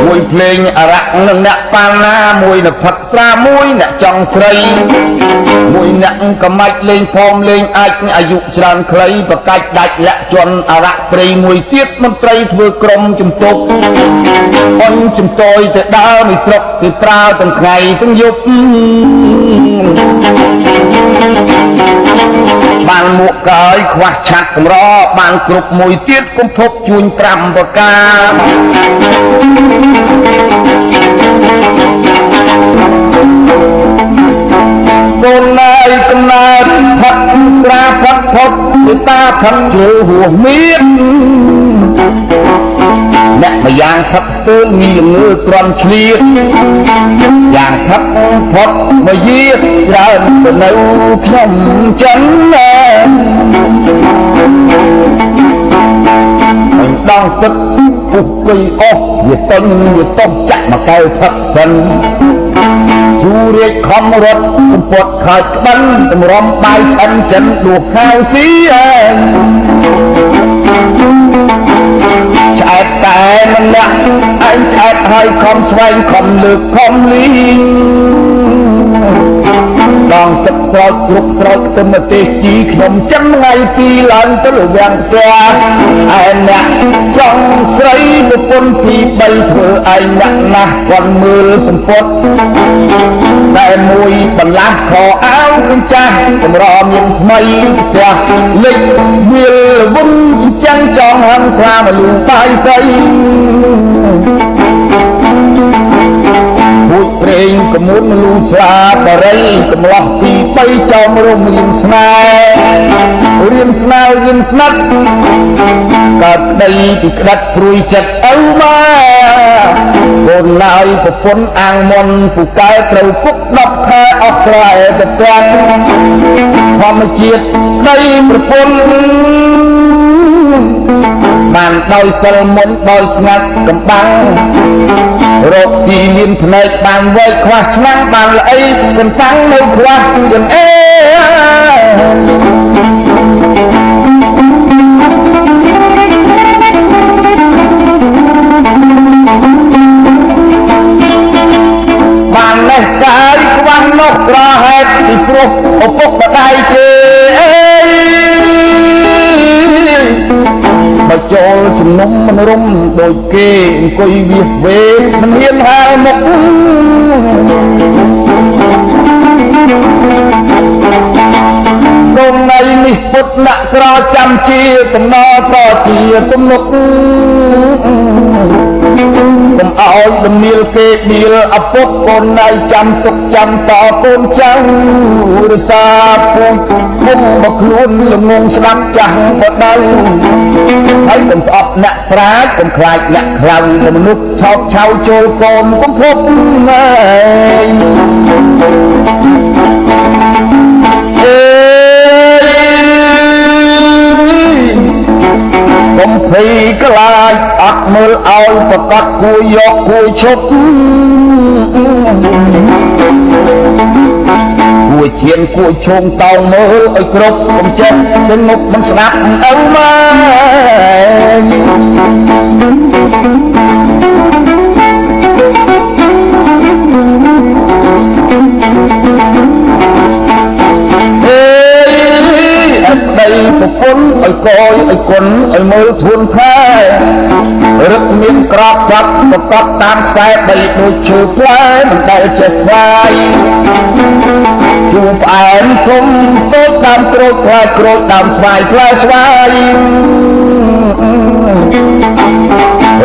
មួយភ្លេងអរៈនឹងអ្នកបាណាមួយនផឹកស្រាមួយអ្នកចង់ស្រីមួយអ្នកកំមាច់លេងផមលេងអាចអាយុច្រើនខ្លីប្រកាច់ដាច់លាក់ជន់អរៈព្រៃមួយទៀតមន្ត្រីធ្វើក្រុមជំទប់អន់ជំតយទៅដើរមួយស្រុកទៅប្រើទាំងថ្ងៃទាំងយប់បានមួកកើយខ្វះឆាត់កម្របានគ្រប់មួយទៀតគុំភពជួញ5ប្រការកូនណាយកំណើតផឹកស្រាផឹកផុតពីតាផឹកជ្រៅហួសមានអ្នកម្យ៉ាងផឹកស្ទើរងីល្ងើក្រន់ឆ្លៀតយ៉ាងផឹកផុតមកយាច្រើនទៅនៅខ្ញុំចិនអញដងទឹកពុះគីអស់វាតុញវាតោះចាក់មកកៅផឹកសិនស៊ូរាជខំរត់សម្ពត់ខាច់ក្បិនតម្រំបាយឆ្អិនចិនដួសហៅស៊ីឆ្អែតតែមិនលាក់អញឆ្អែតហើយខំស្វែងខំលើកខំលីងដងទឹកស្រោចគ្រប់ស្រោចខ្ទឹមទេសជីខ្ញុំចិនថ្ងៃពីឡើងទៅលវាំងផ្ទះឯអ្នកចង់ស្រីប្រពន្ធទី3ធ្វើឯងអ្នកណាស់គាត់មើលសម្ពត់តែមួយបន្លាស់ខោអាវកញ្ចាស់កម្រមានថ្មីផ្ទះលិចវាលវុនចាំងចង់ហឹងស្រាមលូបាយសៃពូជព្រេងកមុនលូស្រាបរិយកំឡោះពី3ចោមរំរៀនស្នេហ៍រៀនស្និទ្ធកើតក្តីពីក្តិតព្រួយចិត្តឪម៉ាកូនណាយប្រពន្ធអាងមុនពូកែត្រូវគុក10ខែអស់ស្រែទៅពាន់ធម្មជាតិដីប្រពន្ធបានដោយសិលមុនដោយស្ងាត់កំបាំងរកស៊ីមានភ្នែកបានវែកខ្វះឆ្នាំបានល្អីកន្តាំងនៅខ្វះចង្អេបានលេះកាយខ្វះនោះក្រហេតុពីព្រោះឪពុកម្ដាយជេបើចូលជំនុំមិនរុំដូចគេអង្គុយវាវេមិនហ៊ានហាលមុខកុំណៃនេះពុតដាក់ក្រចាំជាតំណប្រជាទំនុក កុំឲ្យលំនាលគេដៀលឪពុកកូនណៃចាំទុកចាំតកូនចៅរសាពូជមុំមកខ្លួនល្ងងស្ដាប់ចាស់បដៅហើយកុំស្អប់អ្នកប្រាជ្ញកុំខ្លាចអ្នកខ្លៅមនុស្សឆោតឆៅចូលកូនកុំភពកុំភ័យខ្លាចអត់មើលឲ្យប្រកាសគួរយកគួរឈប់គួរឈានគួរឈោងតោងមើលឲ្យគ្រប់កុំចេះទៅងប់មិនស្ដាប់អើម៉ែប្តីប្រពន្ធឲ្យកយឲ្យគុណឲ្យមើលធួនខែរឹកមានក្របសັບប្រកបតាមខ្សែបីដូចឈើផ្លែមិនដែលចេះខ្វាយជួផ្អែមធំតូចដើមក្រូចខ្លាយក្រូចដើមស្វាយផ្លែស្វាយ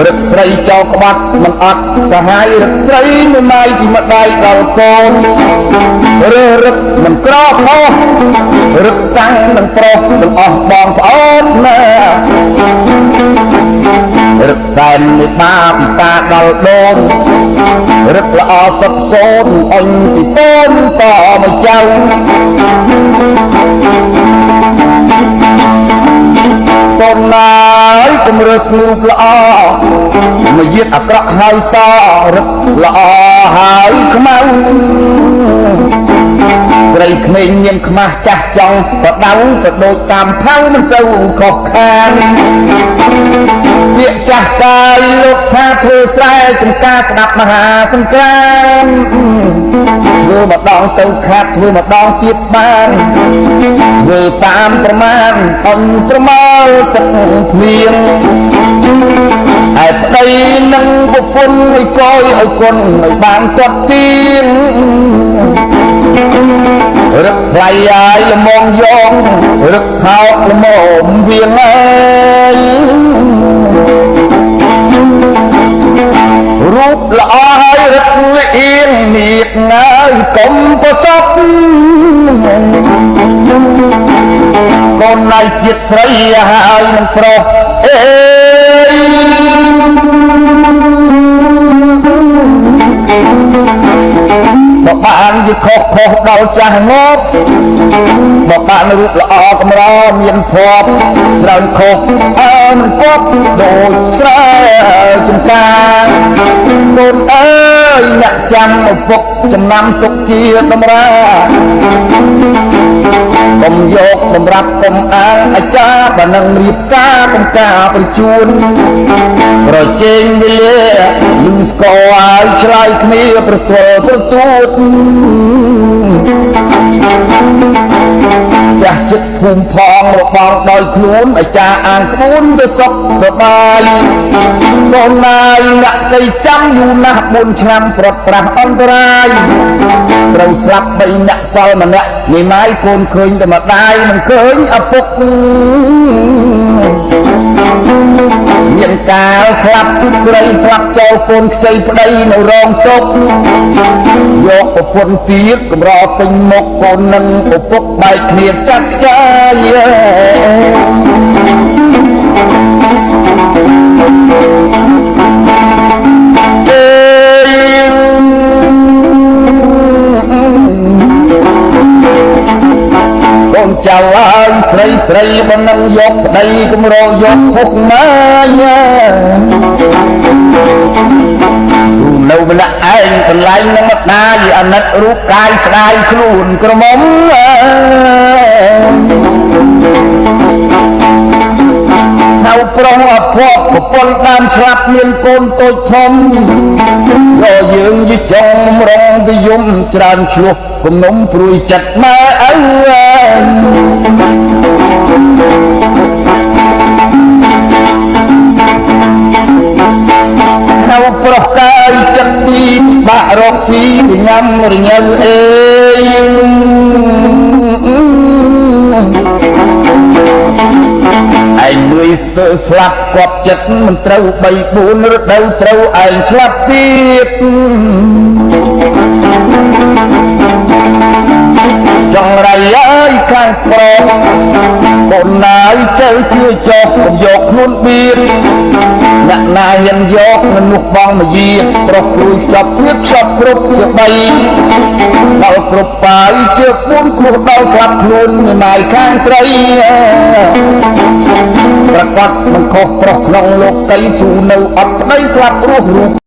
រឹកស្រីចោលក្បាត់មិនអត់សហាយរឹកស្រីមួយម៉ាយពីម្ដាយដល់កូនរើសរឹកមិនក្រខុសរឹកសាំងនឹងប្រុសទាំងអស់បងប្អូនណារឹកសែនមេបាពីតាដល់ដូនរឹកល្អសុខសូនអញពីកូនតមកចៅកូនណាយគំរើសរូបល្អមកយាតអាក្រក់ហើយសរឹកល្អហើយខ្មៅស្រីក្មេងមានខ្មាស់ចាស់ចង់ក៏ដៅក៏ដូចតាមផៅមិនសូវខុសខានពាក្យចាស់កាយលោកថាធ្វើស្រែចំការស្ដាប់មហាសង្គ្រាមធ្វើម្ដងទៅខាត់ធ្វើម្ដងទៀតបានធ្វើតាមប្រមាណអន់ប្រមាលទឹកភ្លៀងឯប្តីនឹងប្រពន្ធឲ្យកយឲ្យគុណឲ្យបានគាត់ទៀងរឹកថ្លៃអាយល្មងយងរឹកខោល្មមវាងអើយរូបល្អហើយរឹកល្អៀងនៀកងាយកុំប្រសពកូនណៃជាតិស្រីហើយនឹងប្រុសអេបើបានជាខុសដល់ចាស់ងប់បើបានរូបល្អកម្រមានភ័ព្វច្រើនខុសអើមិនគប់ដូចស្រែចំការកូនអើយអ្នកចាំឪពុកចំណាំទុកជាតម្រាកុំយកសម្រាប់កុំអានអាចារ្យបើនឹងរៀបការកុំការប្រជូនប្រជែងវេលាលឺស្គរឲ្យឆ្លើយគ្នាប្រទល់ប្រទួតចាស់ចិត្តភូមិផងរបស់ដោយខ្លួនអាចារ្យអាងក្បួនទៅសុខសប្បាយកូនណាយអ្នកទៅចាំយូរណាស់4ឆ្នាំប្រត់ប្រាស់អន្តរាយត្រូវស្លាប់3អ្នកសល់ម្នាក់នេះម៉ាយកូនឃើញតែម្ដាយមិនឃើញឪពុកមានកាលស្លាប់ស្រីស្លាប់ចោលកូនខ្ចីប្តីនៅរងទុកយកប្រពន្ធទៀតកម្រពេញមុខកូននឹងឪពុកបែកគ្នាចាត់ខ្ចាយកូនចៅហើយស្រីបើនឹងយកប្តីកម្រយកភុកម៉ាយាស៊ូនៅម្នាក់ឯងបន្លែងនឹងម្ដាយអាណិតរូបកាយស្ដាយខ្លួនក្រមុំហៅប្រុសអភ័ព្វប្រពន្ធបានស្លាប់មានកូនតូចធំយកយើងយីចង់រងវិយមច្រើនឆ្លោះគំនុំព្រួយចិត្តម៉ែឪនៅប្រុសកាយចិត្តទីបាក់រកស៊ីញ៉ាំរញ៉ៅអេឯង người tự slap quạt chất mình trâu bay bốn đâu trâu anh slap tiếp trong này ơi khai pro còn ai chơi chưa cho còn dọc luôn biết nặng nai nhân dọc nên nục bong mà gì pro cùi chọc thiết chọc cướp chưa bay đau cướp phải chưa bốn cuộc đau slap luôn mày khai sấyประกอบมันขอบปลอกน้องโลกไก่สู่เนาอับได้สลับรูป